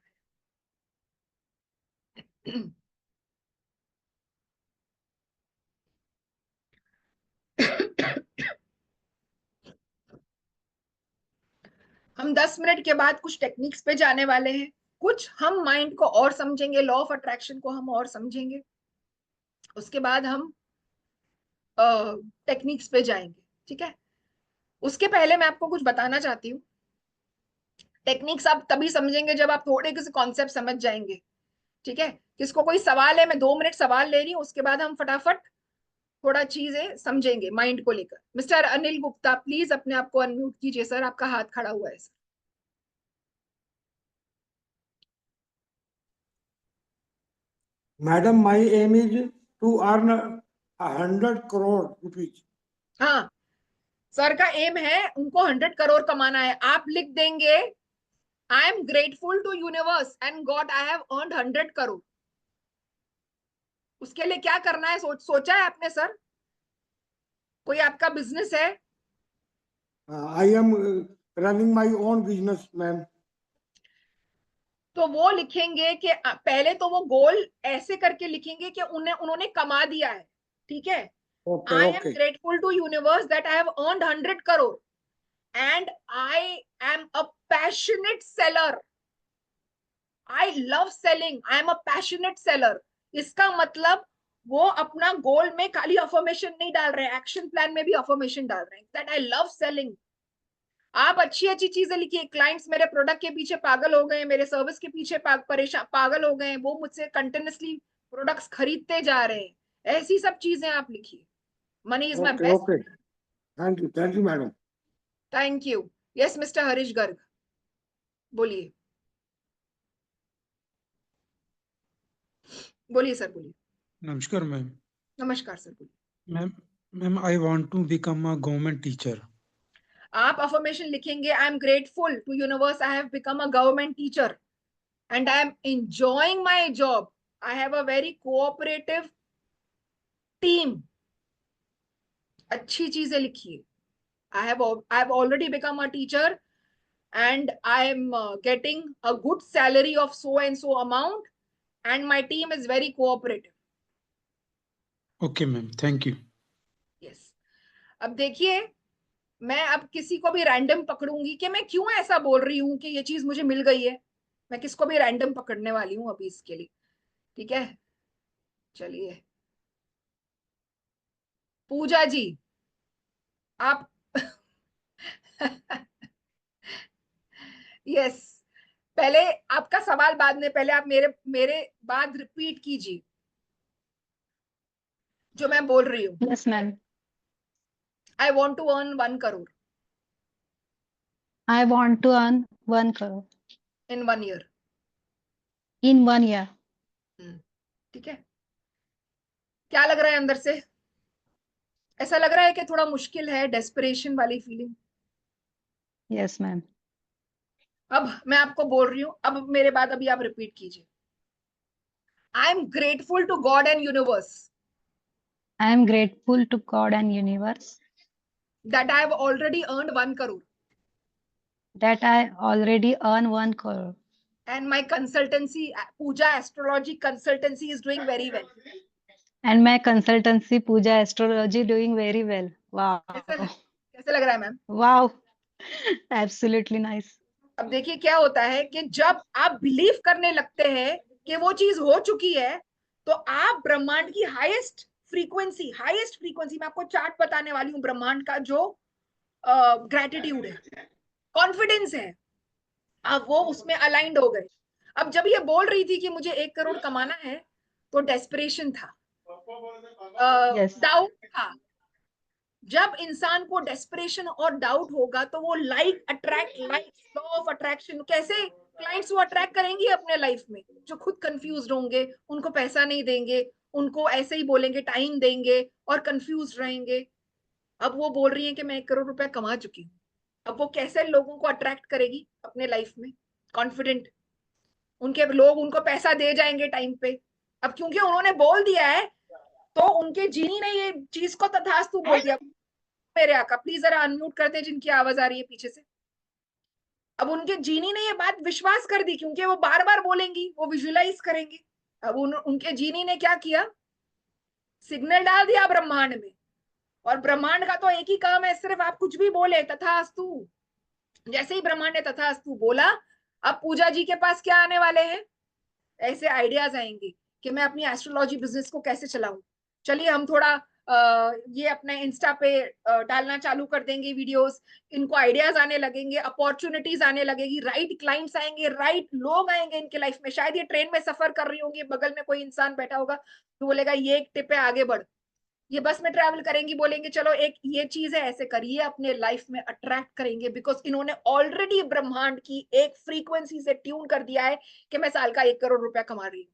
हम हम 10 मिनट के बाद कुछ टेक्निक्स पे जाने वाले हैं, कुछ हम माइंड को और समझेंगे, लॉ ऑफ अट्रैक्शन को हम और समझेंगे, उसके बाद हम टेक्निक्स पे जाएंगे, ठीक है। उसके पहले मैं आपको कुछ बताना चाहती हूँ। टेक्निक्स आप तभी समझेंगे जब आप थोड़े किसी कॉन्सेप्ट समझ जाएंगे, ठीक है। किसको कोई सवाल है, मैं 2 मिनट सवाल ले रही हूँ, उसके बाद हम फटाफट थोड़ा चीजें समझेंगे माइंड को लेकर। मिस्टर अनिल गुप्ता, प्लीज अपने आप को अनम्यूट कीजिए सर, आपका हाथ खड़ा हुआ है sir. Madam, my aim is to earn 100 crore rupees. हाँ, सर का एम है उनको 100 करोड़ कमाना है। आप लिख देंगे I am grateful to universe and God I have earned 100 crore. उसके लिए क्या करना है सोचा है आपने सर? कोई आपका बिजनेस है? I am running my own business, ma'am. तो वो लिखेंगे कि पहले तो वो गोल ऐसे करके लिखेंगे कि उन्होंने कमा दिया है, ठीक है। Okay, I am okay. Grateful to universe that I have earned 100 crore and I am a passionate seller. I love selling, I am a passionate seller. इसका मतलब वो अपना गोल में खाली अफर्मेशन नहीं डाल रहे, एक्शन प्लान में भी अफर्मेशन डाल रहे हैं दैट आई लव सेलिंग। आप अच्छी अच्छी चीजें लिखिए, क्लाइंट्स मेरे प्रोडक्ट के पीछे पागल हो गए, मेरे सर्विस के पीछे परेशान पागल हो गए, वो मुझसे कंटिन्यूअसली प्रोडक्ट्स खरीदते जा रहे हैं, ऐसी सब चीजें आप लिखिए। Money is my Okay, best. okay. Thank you, madam. Thank you. Yes mister Harish Garg, बोलिए बोलिए सर, बोलिए। नमस्कार मैम। नमस्कार सर, बोलिए। Ma'am I want to become a government teacher. आप अफर्मेशन लिखेंगे I am grateful to universe I have become a government teacher and I am enjoying my job, I have a very cooperative team. अच्छी चीजें लिखिए। I have already become a teacher and I am getting a good salary of so and so amount and my team is very cooperative. Okay ma'am, thank you. Yes. अब देखिए, मैं अब किसी को भी रैंडम पकड़ूंगी कि मैं क्यों ऐसा बोल रही हूँ कि ये चीज मुझे मिल गई है। मैं किसको भी रैंडम पकड़ने वाली हूँ अभी इसके लिए, ठीक है। चलिए पूजा जी, आप यस, पहले आपका सवाल बाद में, पहले आप मेरे मेरे बाद रिपीट कीजिए जो मैं बोल रही हूँ। Yes, ma'am. I want to earn 1 crore I want to earn 1 crore in 1 year. in 1 year. ठीक है, क्या लग रहा है अंदर से? ऐसा लग रहा है कि थोड़ा मुश्किल है, डेस्परेशन वाली फीलिंग। Yes, ma'am. अब मैं आपको बोल रही हूँ, अब मेरे बाद अभी आप रिपीट कीजिए। I am grateful to God and universe I am grateful to God and universe that I have already earned 1 crore that I already earn 1 crore and my consultancy, Pooja Astrology Consultancy is doing very well. and my consultancy Pooja Astrology doing very well. Wow. कैसे लग रहा है मैम? Wow. Absolutely nice. अब देखिए क्या होता है कि जब आप बिलीव करने लगते हैं कि वो चीज हो चुकी है, तो आप ब्रह्मांड की हाईएस्ट फ्रीक्वेंसी मैं आपको चार्ट बताने वाली हूँ, ब्रह्मांड का जो ग्रेटिट्यूड है, कॉन्फिडेंस है, अब वो उसमें अलाइंड हो गए। अब जब ये बोल रही थी कि मुझे 1 करोड़ कमाना है, तो डेस्परेशन था, Yes. डाउट था। जब इंसान को डेस्परेशन और डाउट होगा तो वो like attract, law of attraction. कैसे क्लाइंट्स वो अट्रैक्ट करेंगी अपने लाइफ में? जो खुद कंफ्यूज होंगे, उनको पैसा नहीं देंगे, उनको ऐसे ही बोलेंगे टाइम देंगे और कंफ्यूज रहेंगे। अब वो बोल रही है कि मैं 1 करोड़ रुपया कमा चुकी हूँ। अब वो कैसे लोगों को अट्रैक्ट करेगी अपने लाइफ में? कॉन्फिडेंट, उनके लोग उनको पैसा दे जाएंगे टाइम पे। अब क्योंकि उन्होंने बोल दिया है, तो उनके जीनी ने ये चीज को तथास्तु बोल दिया। मेरे आका प्लीज जरा अनम्यूट करते हैं जिनकी आवाज आ रही है पीछे से। अब उनके जीनी ने ये बात विश्वास कर दी, क्योंकि वो बार बार बोलेंगी, वो विजुअलाइज करेंगे। अब उनके जीनी ने क्या किया? सिग्नल डाल दिया ब्रह्मांड में, और ब्रह्मांड का तो एक ही काम है, सिर्फ आप कुछ भी बोले तथास्तु। जैसे ही ब्रह्मांड ने तथास्तु बोला, अब पूजा जी के पास क्या आने वाले हैं, ऐसे आइडियाज आएंगे कि मैं अपनी एस्ट्रोलॉजी बिजनेस को कैसे चलाऊं। चलिए हम थोड़ा ये अपने इंस्टा पे डालना चालू कर देंगे वीडियोस, इनको आइडियाज आने लगेंगे, अपॉर्चुनिटीज आने लगेगी, राइट क्लाइंट्स आएंगे, राइट लोग आएंगे इनके लाइफ में। शायद ये ट्रेन में सफर कर रही होंगी, बगल में कोई इंसान बैठा होगा तो बोलेगा ये एक टिप है, आगे बढ़। ये बस में ट्रैवल करेंगी, बोलेंगे चलो एक ये चीज है, ऐसे करिए, अपने लाइफ में अट्रैक्ट करेंगे, बिकॉज इन्होंने ऑलरेडी ब्रह्मांड की एक फ्रीक्वेंसी से ट्यून कर दिया है कि मैं साल का 1 करोड़ रुपया कमा रही हूँ।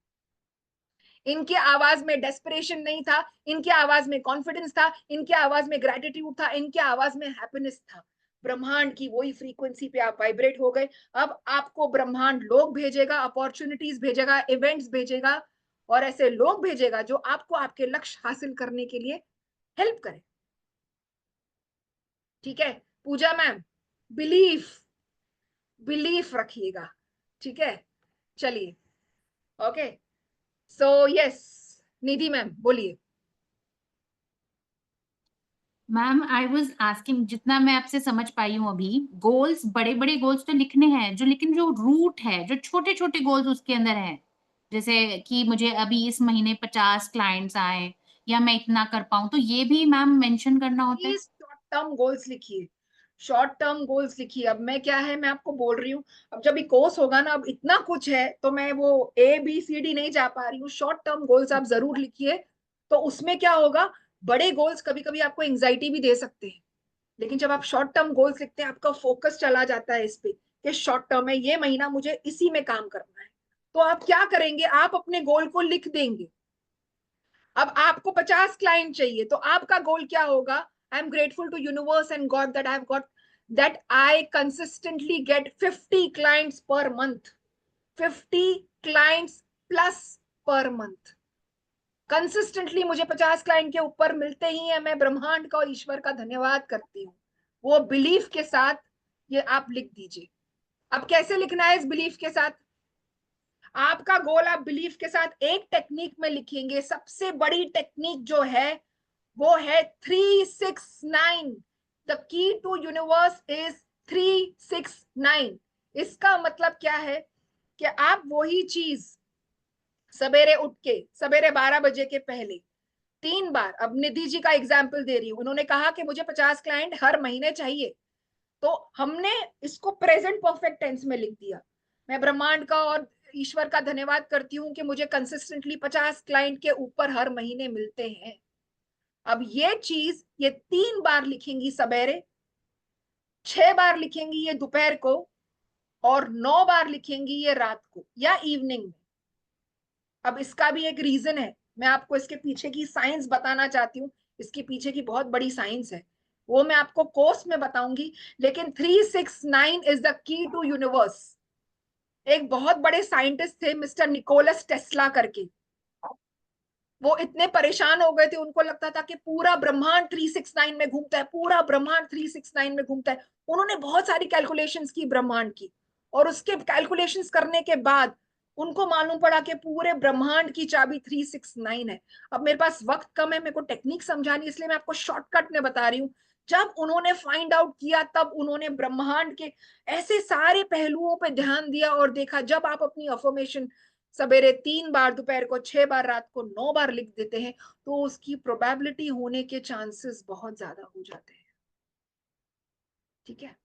इनकी आवाज में डेस्परेशन नहीं था, इनकी आवाज में कॉन्फिडेंस था, इनकी आवाज में ग्रेटिट्यूड था, इनकी आवाज में हैप्पीनेस था। ब्रह्मांड की वही फ्रीक्वेंसी पे आप वाइब्रेट हो गए। अब आपको ब्रह्मांड लोग भेजेगा, अपॉर्चुनिटीज भेजेगा, इवेंट्स भेजेगा, और ऐसे लोग भेजेगा जो आपको आपके लक्ष्य हासिल करने के लिए हेल्प करें। ठीक है पूजा मैम, बिलीफ बिलीफ रखिएगा, ठीक है। चलिए ओके, सो यस, निधि मैम बोलिए। मैम आई वाज आस्किंग, जितना मैं आपसे समझ पाई हूँ अभी, गोल्स, बड़े बड़े गोल्स तो लिखने हैं जो, लेकिन जो रूट है, जो छोटे छोटे गोल्स उसके अंदर है, जैसे कि मुझे अभी इस महीने 50 क्लाइंट्स आए या मैं इतना कर पाऊं, तो ये भी मैम मेंशन करना होता है? प्लीज शॉर्ट टर्म गोल्स लिखिए, शॉर्ट टर्म गोल्स लिखिए। अब मैं क्या है, मैं आपको बोल रही हूँ, अब जब ये कोर्स होगा ना, अब इतना कुछ है तो मैं वो ABCD नहीं जा पा रही हूँ। शॉर्ट टर्म गोल्स आप जरूर लिखिए। तो उसमें क्या होगा, बड़े गोल्स कभी कभी आपको एंग्जाइटी भी दे सकते हैं, लेकिन जब आप शॉर्ट टर्म गोल्स लिखते हैं, आपका फोकस चला जाता है इस पे कि शॉर्ट टर्म है, ये महीना मुझे इसी में काम करना है। तो आप क्या करेंगे, आप अपने गोल को लिख देंगे। अब आपको 50 क्लाइंट चाहिए, तो आपका गोल क्या होगा, I am grateful to universe and God that I have got, that I consistently get 50 clients per month, 50 clients plus per month. Consistently मुझे 50 क्लाइंट के ऊपर मिलते ही है, मैं ब्रह्मांड का और ईश्वर का धन्यवाद करती हूँ। वो बिलीफ के साथ ये आप लिख दीजिए। अब कैसे लिखना है इस बिलीफ के साथ, आपका गोल आप बिलीफ के साथ एक टेक्निक में लिखेंगे। सबसे बड़ी टेक्निक जो है वो है 369। The key to universe is 369। इसका मतलब क्या है कि आप वही चीज सवेरे उठ के, सवेरे 12 बजे के पहले 3 बार, अब निधि जी का एग्जाम्पल दे रही हूं, उन्होंने कहा कि मुझे 50 क्लाइंट हर महीने चाहिए, तो हमने इसको प्रेजेंट परफेक्ट टेंस में लिख दिया। मैं ब्रह्मांड का और ईश्वर का धन्यवाद करती हूँ कि मुझे कंसिस्टेंटली 50 क्लाइंट के ऊपर हर महीने मिलते हैं। अब ये चीज ये 3 बार लिखेंगी सवेरे, 6 बार लिखेंगी ये दोपहर को, और 9 बार लिखेंगी ये रात को या इवनिंग में। अब इसका भी एक रीजन है, मैं आपको इसके पीछे की साइंस बताना चाहती हूँ। इसके पीछे की बहुत बड़ी साइंस है, वो मैं आपको कोर्स में बताऊंगी। लेकिन 369 is the key to universe. एक बहुत बड़े साइंटिस्ट थे मिस्टर निकोलस टेस्ला करके, वो इतने परेशान हो गए थे, उनको लगता था कि पूरा ब्रह्मांड 369 में घूमता है, पूरा ब्रह्मांड 369 में घूमता है। उन्होंने बहुत सारी कैलकुलेशंस की ब्रह्मांड की, और उसके कैलकुलेशंस करने के बाद उनको मालूम पड़ा कि पूरे ब्रह्मांड की चाबी 369 है। अब मेरे पास वक्त कम है, मेरे को टेक्निक समझानी, इसलिए मैं आपको शॉर्टकट में बता रही हूँ। जब उन्होंने फाइंड आउट किया, तब उन्होंने ब्रह्मांड के ऐसे सारे पहलुओं पे ध्यान दिया और देखा, जब आप अपनी अफर्मेशन सवेरे 3 बार, दोपहर को 6 बार, रात को 9 बार लिख देते हैं, तो उसकी प्रोबेबिलिटी होने के चांसेस बहुत ज्यादा हो जाते हैं। ठीक है,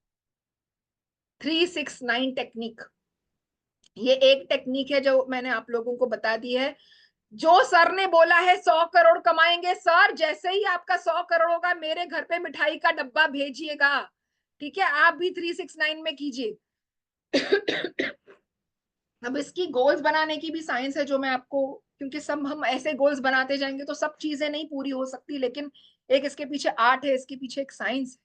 369 टेक्निक, ये एक टेक्निक है जो मैंने आप लोगों को बता दी है। जो सर ने बोला है 100 करोड़ कमाएंगे, सर जैसे ही आपका 100 करोड़ होगा, मेरे घर पे मिठाई का डब्बा भेजिएगा। ठीक है, आप भी 369 में कीजिए। अब इसकी गोल्स बनाने की भी साइंस है, जो मैं आपको, क्योंकि सब हम ऐसे गोल्स बनाते जाएंगे तो सब चीजें नहीं पूरी हो सकती, लेकिन एक इसके पीछे आर्ट है, इसके पीछे एक साइंस है।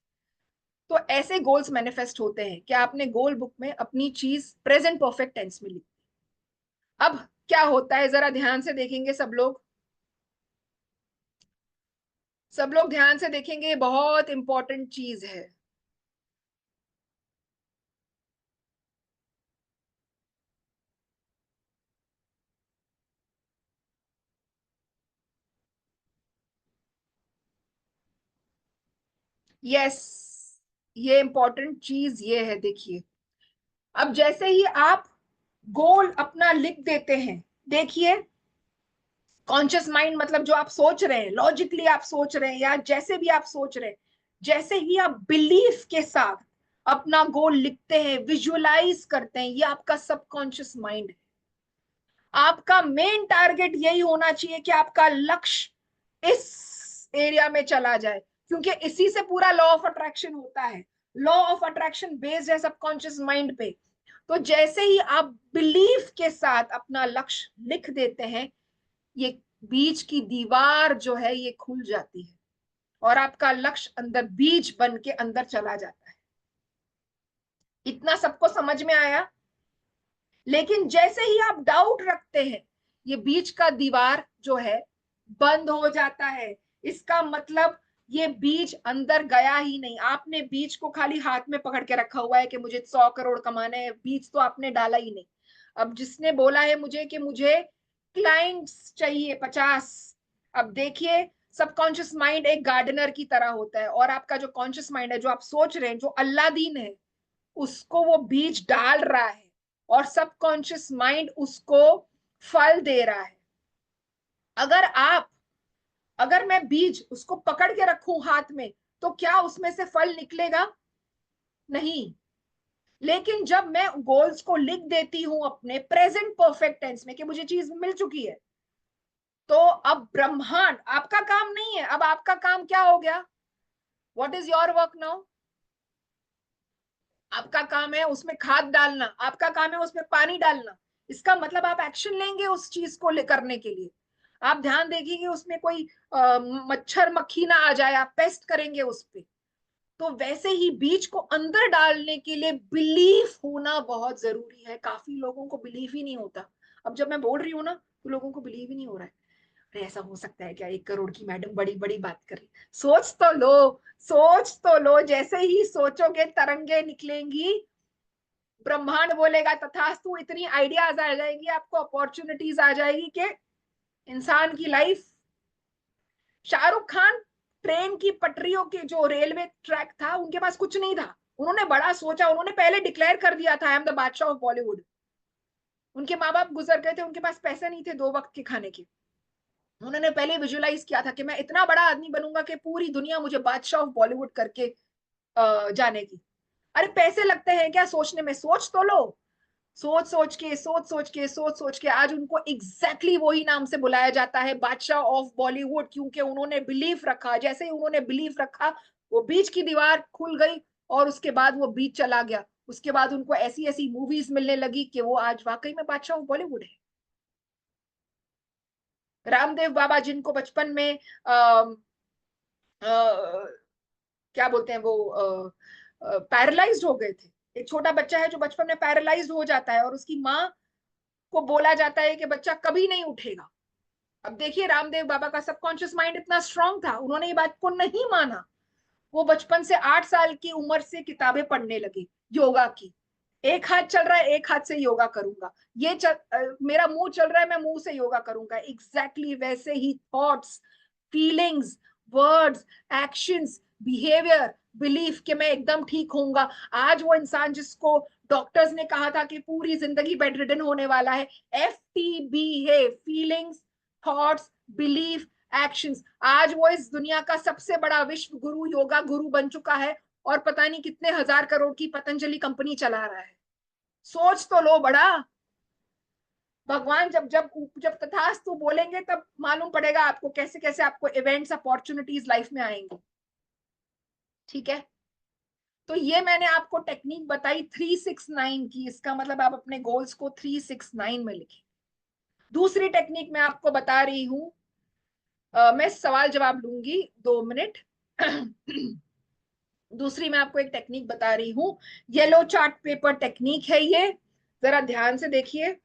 तो ऐसे गोल्स मैनिफेस्ट होते हैं कि आपने गोल बुक में अपनी चीज प्रेजेंट परफेक्ट टेंस में लिखी। अब क्या होता है, जरा ध्यान से देखेंगे सब लोग, सब लोग ध्यान से देखेंगे, बहुत इंपॉर्टेंट चीज है। यस ये इंपॉर्टेंट चीज ये है, देखिए अब जैसे ही आप गोल अपना लिख देते हैं, देखिए कॉन्शियस माइंड मतलब जो आप सोच रहे हैं, लॉजिकली आप सोच रहे हैं या जैसे भी आप सोच रहे हैं, जैसे ही आप बिलीफ के साथ अपना गोल लिखते हैं, विजुअलाइज करते हैं, ये आपका सबकॉन्शियस माइंड है। आपका मेन टारगेट यही होना चाहिए कि आपका लक्ष्य इस एरिया में चला जाए, क्योंकि इसी से पूरा लॉ ऑफ अट्रैक्शन होता है। लॉ ऑफ अट्रैक्शन बेस्ड है सबकॉन्शियस माइंड पे। तो जैसे ही आप बिलीफ के साथ अपना लक्ष्य लिख देते हैं, ये बीच की दीवार जो है ये खुल जाती है और आपका लक्ष्य अंदर बीज बन के अंदर चला जाता है। इतना सबको समझ में आया? लेकिन जैसे ही आप डाउट रखते हैं, ये बीच का दीवार जो है बंद हो जाता है। इसका मतलब ये बीज अंदर गया ही नहीं। आपने बीज को खाली हाथ में पकड़ के रखा हुआ है कि मुझे 100 करोड़ कमाने हैं, बीज तो आपने डाला ही नहीं। अब जिसने बोला है मुझे कि मुझे क्लाइंट्स चाहिए 50, अब देखिए सबकॉन्शियस माइंड एक गार्डनर की तरह होता है और आपका जो कॉन्शियस माइंड है, जो आप सोच रहे हैं, जो अल्लादीन है, उसको वो बीज डाल रहा है और सबकॉन्शियस माइंड उसको फल दे रहा है। अगर मैं बीज उसको पकड़ के रखूं हाथ में, तो क्या उसमें से फल निकलेगा? नहीं। लेकिन जब मैं गोल्स को लिख देती हूं अपने प्रेजेंट परफेक्ट टेंस में कि मुझे चीज मिल चुकी है, तो अब ब्रह्मांड आपका काम नहीं है। अब आपका काम क्या हो गया? What is your work now? आपका काम है उसमें खाद डालना, आपका काम है उसमें पानी डालना। इसका मतलब आप एक्शन लेंगे उस चीज को करने के लिए। आप ध्यान देंगे उसमें कोई मच्छर मक्खी ना आ जाए, आप पेस्ट करेंगे उस पे। तो वैसे ही बीज को अंदर डालने के लिए बिलीफ होना बहुत जरूरी है। काफी लोगों को बिलीफ ही नहीं होता। अब जब मैं बोल रही हूँ ना, तो लोगों को बिलीव ही नहीं हो रहा है। अरे ऐसा हो सकता है क्या? 1 करोड़ की मैडम बड़ी बड़ी बात कर रही। सोच तो लो, सोच तो लो। जैसे ही सोचोगे तरंगे निकलेंगी, ब्रह्मांड बोलेगा तथास्तु। इतनी आइडियाज आ जाएंगी आपको, अपॉर्चुनिटीज आ जाएगी कि इंसान की लाइफ। शाहरुख खान ट्रेन की पटरियों के जो रेलवे ट्रैक था, उनके पास कुछ नहीं था। उन्होंने बड़ा सोचा, उन्होंने पहले डिक्लेयर कर दिया था आई एम द बादशाह ऑफ बॉलीवुड। उनके माँ बाप गुजर गए थे, उनके पास पैसे नहीं थे 2 वक्त के खाने के। उन्होंने पहले विजुअलाइज किया था कि मैं इतना बड़ा आदमी बनूंगा कि पूरी दुनिया मुझे बादशाह ऑफ बॉलीवुड करके जानेगी। अरे पैसे लगते हैं क्या सोचने में? सोच तो लो। सोच सोच के आज उनको एग्जैक्टली वही नाम से बुलाया जाता है, बादशाह ऑफ बॉलीवुड, क्योंकि उन्होंने बिलीफ रखा। जैसे ही उन्होंने बिलीफ रखा, वो बीच की दीवार खुल गई और उसके बाद वो बीच चला गया। उसके बाद उनको ऐसी ऐसी मूवीज मिलने लगी कि वो आज वाकई में बादशाह ऑफ बॉलीवुड है। रामदेव बाबा, जिनको बचपन में क्या बोलते हैं वो, पैरालाइज्ड हो गए थे। एक छोटा बच्चा है जो बचपन में पैरालाइज्ड हो जाता है और उसकी माँ को बोला जाता है कि बच्चा कभी नहीं उठेगा। अब देखिए रामदेव बाबा का सबकॉन्शियस माइंड इतना स्ट्रांग था, उन्होंने ये बात को नहीं माना। वो बचपन से 8 साल की उम्र से किताबें पढ़ने लगे योगा की। एक हाथ चल रहा है, एक हाथ से योगा करूंगा। मेरा मुंह चल रहा है, मैं मुंह से योगा करूंगा। एग्जैक्टली वैसे ही thoughts, feelings, words, actions, behaviour, belief कि मैं एकदम ठीक होऊंगा। आज वो इंसान जिसको डॉक्टर्स ने कहा था कि पूरी जिंदगी बेड रिडन होने वाला है, FTB है, फीलिंग्स, थॉट्स, बिलीफ, एक्शंस। आज वो इस दुनिया का सबसे बड़ा विश्व गुरु, योगा गुरु बन चुका है और पता नहीं कितने 1000 करोड़ की पतंजलि कंपनी चला रहा है। सोच तो लो बड़ा। भगवान जब जब जब तथास्तु बोलेंगे तब मालूम पड़ेगा आपको कैसे कैसे आपको इवेंट्स, अपॉर्चुनिटीज लाइफ में आएंगे। ठीक है, तो ये मैंने आपको टेक्निक बताई 369 की। इसका मतलब आप अपने गोल्स को 369 में लिखें। दूसरी टेक्निक मैं आपको बता रही हूं, मैं सवाल जवाब लूंगी 2 मिनट। दूसरी मैं आपको एक टेक्निक बता रही हूं, येलो चार्ट पेपर टेक्निक है ये। जरा ध्यान से देखिए।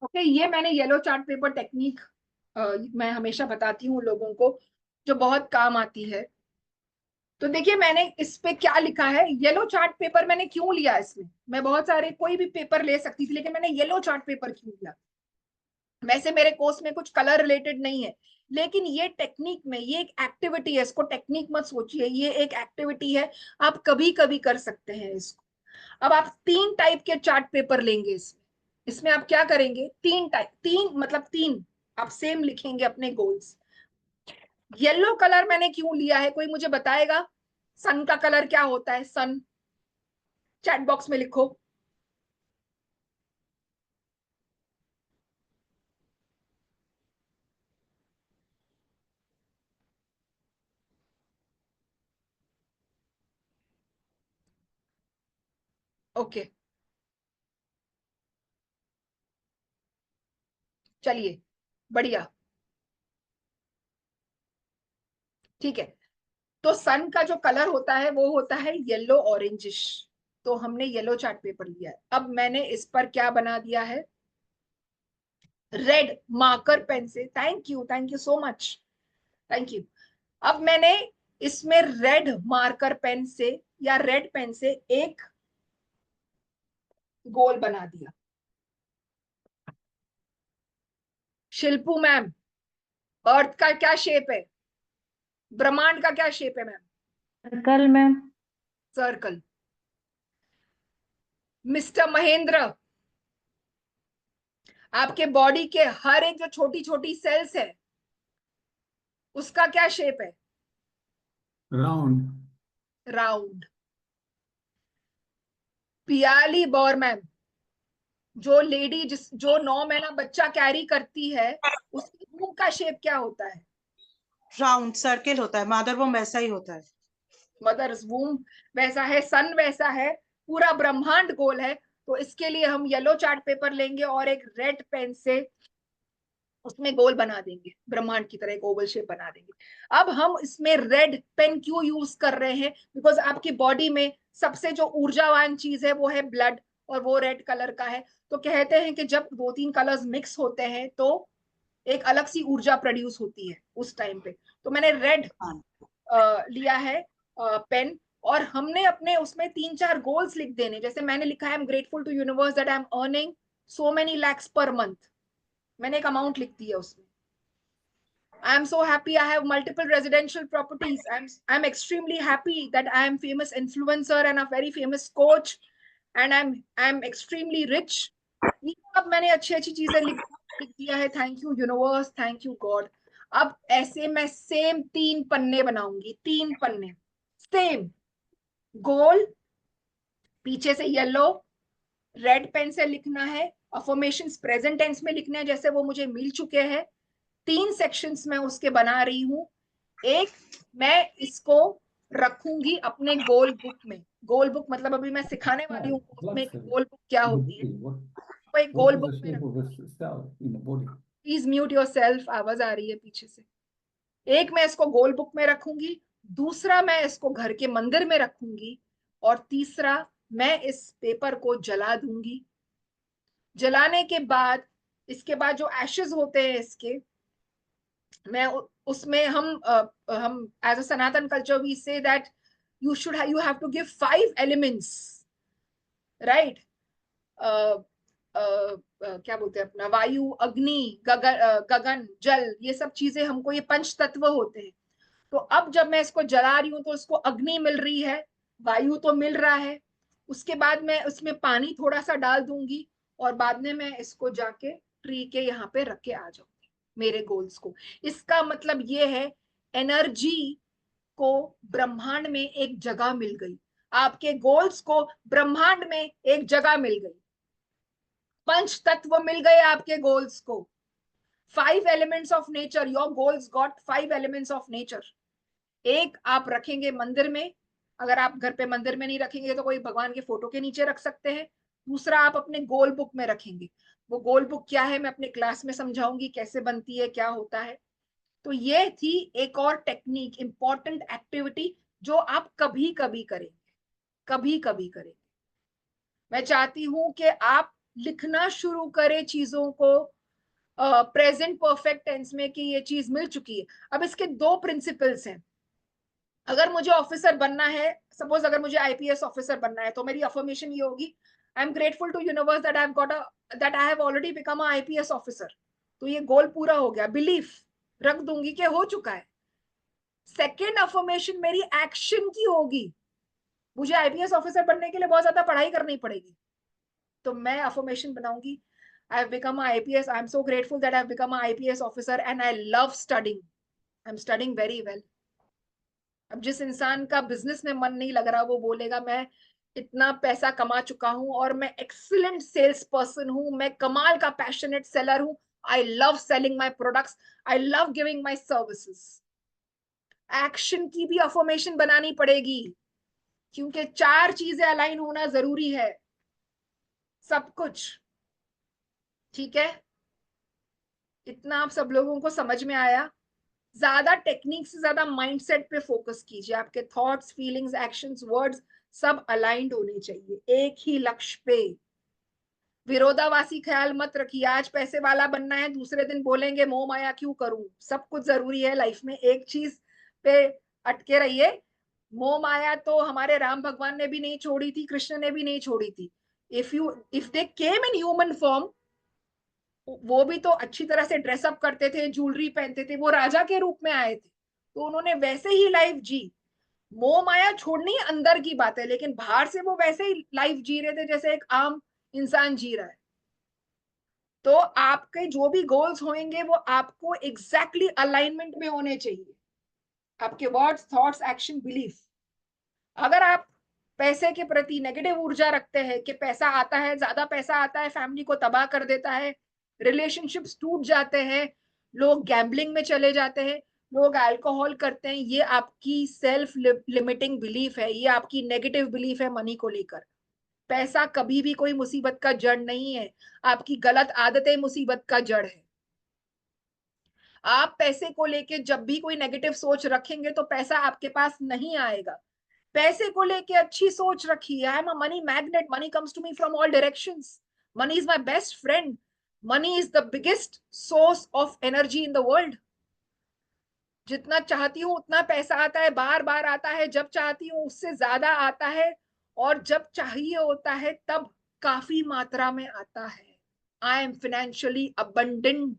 ओके, ये मैंने येलो चार्ट पेपर टेक्निक मैं हमेशा बताती हूँ लोगों को, जो बहुत काम आती है। तो देखिए मैंने इस पे क्या लिखा है। येलो चार्ट पेपर मैंने क्यों लिया इसमें? मैं बहुत सारे कोई भी पेपर ले सकती थी, लेकिन मैंने येलो चार्ट पेपर क्यों लिया? वैसे मेरे कोर्स में कुछ कलर रिलेटेड नहीं है, लेकिन ये टेक्निक में, ये एक एक्टिविटी है, इसको टेक्निक मत सोचिए, ये एक एक्टिविटी है, आप कभी कभी कर सकते हैं इसको। अब आप 3 टाइप के चार्ट पेपर लेंगे इसमें आप क्या करेंगे, 3 टाइप, 3 मतलब 3 आप सेम लिखेंगे अपने गोल्स। येलो कलर मैंने क्यों लिया है, कोई मुझे बताएगा? सन का कलर क्या होता है? सन चैट बॉक्स में लिखो। ओके, चलिए, बढ़िया, ठीक है। तो सन का जो कलर होता है वो होता है येलो ऑरेंजिश, तो हमने येलो चार्ट पेपर लिया है। अब मैंने इस पर क्या बना दिया है, रेड मार्कर पेन से, thank you so much, thank you. अब मैंने इसमें रेड मार्कर पेन से या रेड पेन से एक गोल बना दिया। शिल्पू मैम, अर्थ का क्या शेप है, ब्रह्मांड का क्या शेप है ma'am? Circle ma'am. Circle. Mister Mahendra, आपके बॉडी के हर एक जो छोटी छोटी सेल्स है उसका क्या शेप है? Round. राउंड। पियाली बौर मैम, जो लेडी जो 9 महीना बच्चा कैरी करती है उसके मुंह का शेप क्या होता है? राउंड सर्किल होता है, मदर वो वैसा ही होता है। मदर्स वूम वैसा है, सन वैसा है, पूरा ब्रह्मांड गोल है। तो इसके लिए हम येलो चार्ट पेपर लेंगे और एक रेड पेन से उसमें गोल बना देंगे, ब्रह्मांड की तरह एक ओवल शेप बना देंगे। अब हम इसमें रेड पेन क्यों यूज कर रहे हैं? बिकॉज आपकी बॉडी में सबसे जो ऊर्जावान चीज है वो है ब्लड, और वो रेड कलर का है। तो कहते हैं कि जब 2-3 कलर्स मिक्स होते हैं तो एक अलग सी ऊर्जा प्रोड्यूस होती है उस टाइम पे। तो मैंने रेड लिया है पेन, और हमने अपने उसमें 3-4 गोल्स लिख देने। जैसे मैंने लिखा है, I am grateful to universe that I am earning so many lakhs per month, मैंने एक अमाउंट लिख दी है उसमें। I am so happy I have multiple residential properties. I'm extremely happy that I am famous influencer and a very famous coach, and I'm extremely rich. ये अब मैंने अच्छी अच्छी चीजें लिख दिया है। Thank you universe, thank you God. अब ऐसे मैं सेम 3 पन्ने बनाऊंगी, 3 पन्ने सेम गोल, पीछे से येलो रेड पेन से लिखना है, अफर्मेशंस प्रेजेंट टेंस में लिखने हैं जैसे वो मुझे मिल चुके हैं। 3 सेक्शंस में उसके बना रही हूं। एक मैं इसको रखूंगी अपने गोल बुक में। गोल बुक मतलब अभी मैं सिखाने वाली हूँ उसमें गोल बुक क्या होती है, तो एक गोल बुक में रखूंगी। प्लीज म्यूट योरसेल्फ, आवाज आ रही है पीछे से। एक मैं इसको गोल बुक में रखूंगी, दूसरा मैं इसको घर के मंदिर में रखूंगी, और तीसरा मैं इस पेपर को जला दूंगी। जलाने के बाद, इसके बाद जो एशेस होते हैं इसके, मैं उसमें हम as a Sanatan culture we say that you have to give 5 elements, right? क्या बोलते हैं अपना, वायु, अग्नि, गगन, जल, ये सब चीजें हमको, ये पंच तत्व होते हैं। तो अब जब मैं इसको जला रही हूँ तो इसको अग्नि मिल रही है, वायु तो मिल रहा है, उसके बाद मैं उसमें पानी थोड़ा सा डाल दूंगी, और बाद में मैं इसको जाके ट्री के यहाँ पे रख के आ जाऊंगी मेरे गोल्स को। इसका मतलब ये है, एनर्जी को ब्रह्मांड में एक जगह मिल गई, आपके गोल्स को ब्रह्मांड में एक जगह मिल गई, पंच तत्व मिल गए आपके गोल्स को। 5 elements of nature, your goals got 5 elements of nature. एक आप रखेंगे मंदिर में, अगर आप घर पे मंदिर में नहीं रखेंगे तो कोई भगवान के फोटो के नीचे रख सकते हैं। दूसरा आप अपने गोल बुक में रखेंगे। वो गोल बुक क्या है मैं अपने क्लास में समझाऊंगी, कैसे बनती है, क्या होता है। तो ये थी एक और टेक्निक, इंपॉर्टेंट एक्टिविटी जो आप कभी कभी करेंगे, कभी कभी करेंगे। मैं चाहती हूं कि आप लिखना शुरू करें चीजों को प्रेजेंट परफेक्ट टेंस में कि ये चीज मिल चुकी है। अब इसके 2 प्रिंसिपल्स हैं। अगर मुझे ऑफिसर बनना है, सपोज अगर मुझे आईपीएस ऑफिसर बनना है, तो मेरी अफर्मेशन ये होगी, I am grateful to universe that I have already become a IPS officer. तो ये गोल पूरा हो गया, बिलीफ रख दूंगी कि हो चुका है। सेकेंड अफर्मेशन मेरी एक्शन की होगी, मुझे आईपीएस ऑफिसर बनने के लिए बहुत ज्यादा पढ़ाई करनी पड़ेगी, तो मैं अफर्मेशन बनाऊंगी, I have become a IPS. I'm so grateful that I've become a IPS officer and I love studying. I'm studying very well. अब जिस इंसान का बिजनेस में मन नहीं लग रहा वो बोलेगा मैं इतना पैसा कमा चुका हूं और मैं एक्सीलेंट सेल्स पर्सन हूं, मैं कमाल का पैशनेट सेलर हूं, आई love selling my products, I love giving my services. Action की भी अफर्मेशन बनानी पड़ेगी, क्योंकि 4 चीजें अलाइन होना जरूरी है, सब कुछ। ठीक है, इतना आप सब लोगों को समझ में आया? ज्यादा टेक्निक से ज्यादा माइंडसेट पे फोकस कीजिए, आपके थॉट्स, फीलिंग्स, एक्शंस, वर्ड्स सब अलाइंड होने चाहिए, एक ही लक्ष्य पे। विरोधाभासी ख्याल मत रखिए, आज पैसे वाला बनना है, दूसरे दिन बोलेंगे मोह माया क्यों करूं। सब कुछ जरूरी है लाइफ में, एक चीज पे अटके रहिए। मोह माया तो हमारे राम भगवान ने भी नहीं छोड़ी थी, कृष्ण ने भी नहीं छोड़ी थी। If they came in human form, वो भी तो अच्छी तरह से ड्रेसअप करते थे, ज्वेलरी पहनते थे, वो राजा के रूप में आए थे, तो उन्होंने वैसे ही लाइफ जी। मोह माया छोड़नी अंदर की बात है, लेकिन बाहर से वो वैसे ही लाइफ जी रहे थे जैसे एक आम इंसान जी रहा है। तो आपके जो भी गोल्स होंगे वो आपको एग्जैक्टली अलाइनमेंट में होने चाहिए, आपके वर्ड्स, थॉट्स, एक्शन, बिलीफ। अगर आप पैसे के प्रति नेगेटिव ऊर्जा रखते हैं कि पैसा आता है, ज्यादा पैसा आता है फैमिली को तबाह कर देता है, रिलेशनशिप्स टूट जाते हैं, लोग गैम्बलिंग में चले जाते हैं, लोग अल्कोहल करते हैं, ये आपकी सेल्फ लिमिटिंग बिलीफ है, ये आपकी नेगेटिव बिलीफ है मनी को लेकर। पैसा कभी भी कोई मुसीबत का जड़ नहीं है, आपकी गलत आदतें मुसीबत का जड़ है। आप पैसे को लेके जब भी कोई नेगेटिव सोच रखेंगे तो पैसा आपके पास नहीं आएगा। पैसे को लेके अच्छी सोच रखिए, I am a money magnet, money comes to me from all directions, money is my best friend, money is the biggest source of energy in the world. जितना चाहती हूँ उतना पैसा आता है, बार बार आता है, जब चाहती हूँ उससे ज्यादा आता है, और जब चाहिए होता है तब काफी मात्रा में आता है। I M financially abundant.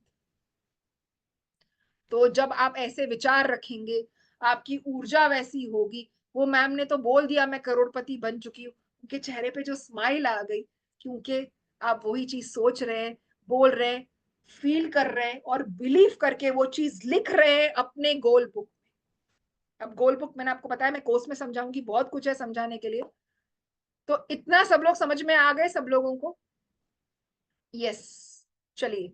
तो जब आप ऐसे विचार रखेंगे, आपकी ऊर्जा वैसी होगी। वो मैम ने तो बोल दिया मैं करोड़पति बन चुकी हूँ, उनके चेहरे पे जो स्माइल आ गई, क्योंकि आप वही चीज सोच रहे हैं, बोल रहे हैं, फील कर रहे हैं और बिलीव करके वो चीज लिख रहे हैं अपने गोल बुक में। अब गोल बुक मैंने आपको बताया, मैं कोर्स में समझाऊंगी, बहुत कुछ है समझाने के लिए। तो इतना सब लोग समझ में आ गए सब लोगों को? यस, चलिए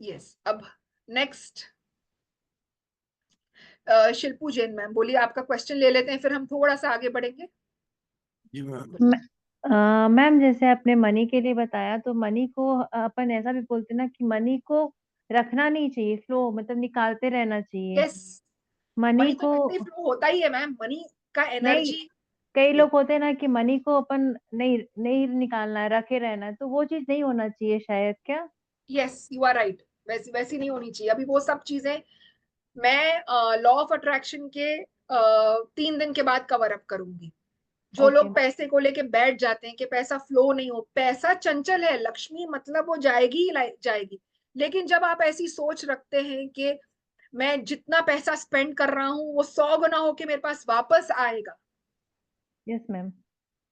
यस। अब नेक्स्ट शिल्पू जैन मैम, बोलिए, आपका क्वेश्चन ले लेते हैं, फिर हम थोड़ा सा आगे बढ़ेंगे। जी मैम। मैम जैसे आपने मनी के लिए बताया, तो मनी को अपन ऐसा भी बोलते हैं ना कि मनी को रखना नहीं चाहिए, फ्लो मतलब निकालते रहना चाहिए। यस, मनी मनी तो को वैसे ही फ्लो होता ही है मैम, मनी का नहीं, एनर्जी। कई लोग होते हैं ना कि मनी को अपन नहीं नहीं निकालना है, रखे रहना है, तो वो चीज नहीं होना चाहिए शायद, क्या? यस, यू आर राइट, वैसी वैसी नहीं होनी चाहिए। अभी वो सब चीजें मैं लॉ ऑफ अट्रैक्शन के 3 दिन के बाद कवर अप करूंगी। जो ओके। लोग पैसे को लेके बैठ जाते हैं कि पैसा फ्लो नहीं हो, पैसा चंचल है, लक्ष्मी मतलब वो जाएगी ही जाएगी। लेकिन जब आप ऐसी सोच रखते हैं कि मैं जितना पैसा स्पेंड कर रहा हूँ वो 100 गुना होके मेरे पास वापस आएगा, यस मैम, तो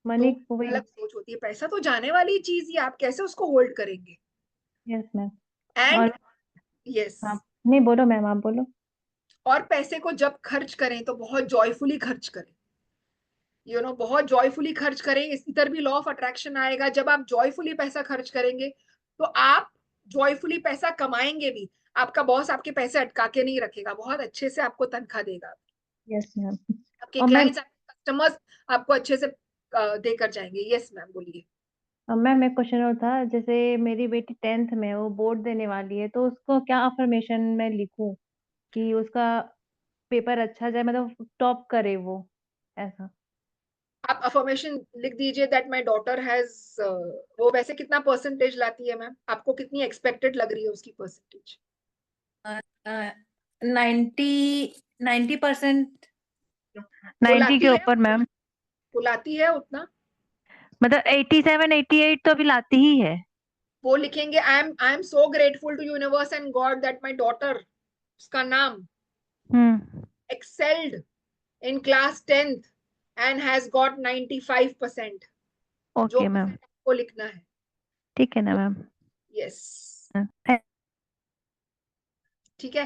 मनी को वही। अलग सोच होती है। पैसा तो जाने वाली चीज ही, आप कैसे उसको होल्ड करेंगे? Yes ma'am. एंड और यस, आप नहीं बोलो मैम, आप बोलो। और पैसे को जब खर्च करें तो बहुत जॉयफुली खर्च करें, बहुत जॉयफुली खर्च करें। इस इधर भी लॉ ऑफ अट्रैक्शन आएगा। जब आप जॉयफुली पैसा खर्च करेंगे तो आप जॉयफुली पैसा कमाएंगे भी। आपका बॉस आपके पैसे अटका के नहीं रखेगा, बहुत अच्छे से आपको तनख्वाह देगा। Yes ma'am. आपके और मैम, क्लाइंट्स, आपके कस्टमर्स आपको अच्छे से देकर जाएंगे। यस मैम, बोलिए। मैम एक क्वेश्चन और था, जैसे मेरी बेटी 10th में है, वो बोर्ड देने वाली है, तो उसको क्या अफर्मेशन में लिखूं कि उसका पेपर अच्छा जाए, मतलब टॉप करे वो, ऐसा? आप अफर्मेशन लिख दीजिए दैट माय डॉटर हैज, वो वैसे कितना परसेंटेज लाती है मैम? आपको कितनी एक्सपेक्टेड लग रही है उसकी परसेंटेज? 90% वो 90 लाती के है, ऊपर मैम। वो लाती है उतना? मतलब 87 88 तो अभी लाती ही है। वो लिखेंगे I am so grateful to universe and God that my daughter, उसका नाम, excelled in class 10th and has got 95%. जो ओके मैम, को लिखना है। ठीक है ना मैम। यस, ठीक है।